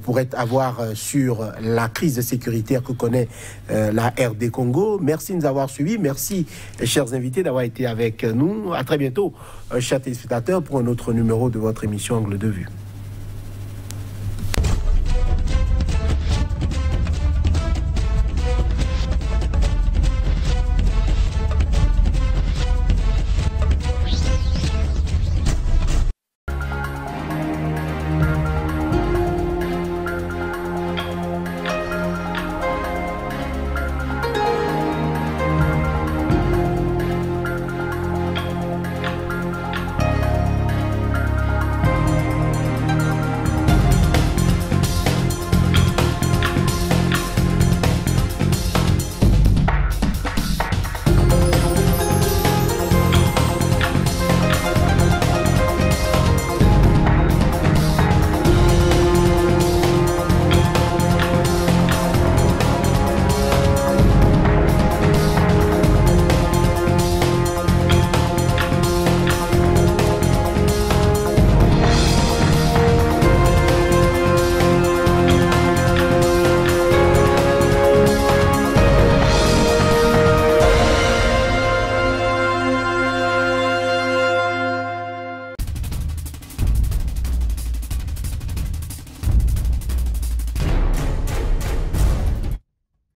pourrait avoir sur la crise sécuritaire que connaît la RD Congo. Merci de nous avoir suivis. Merci, chers invités, d'avoir été avec nous. À très bientôt, chers téléspectateurs, pour un autre numéro de votre émission Angle de Vue.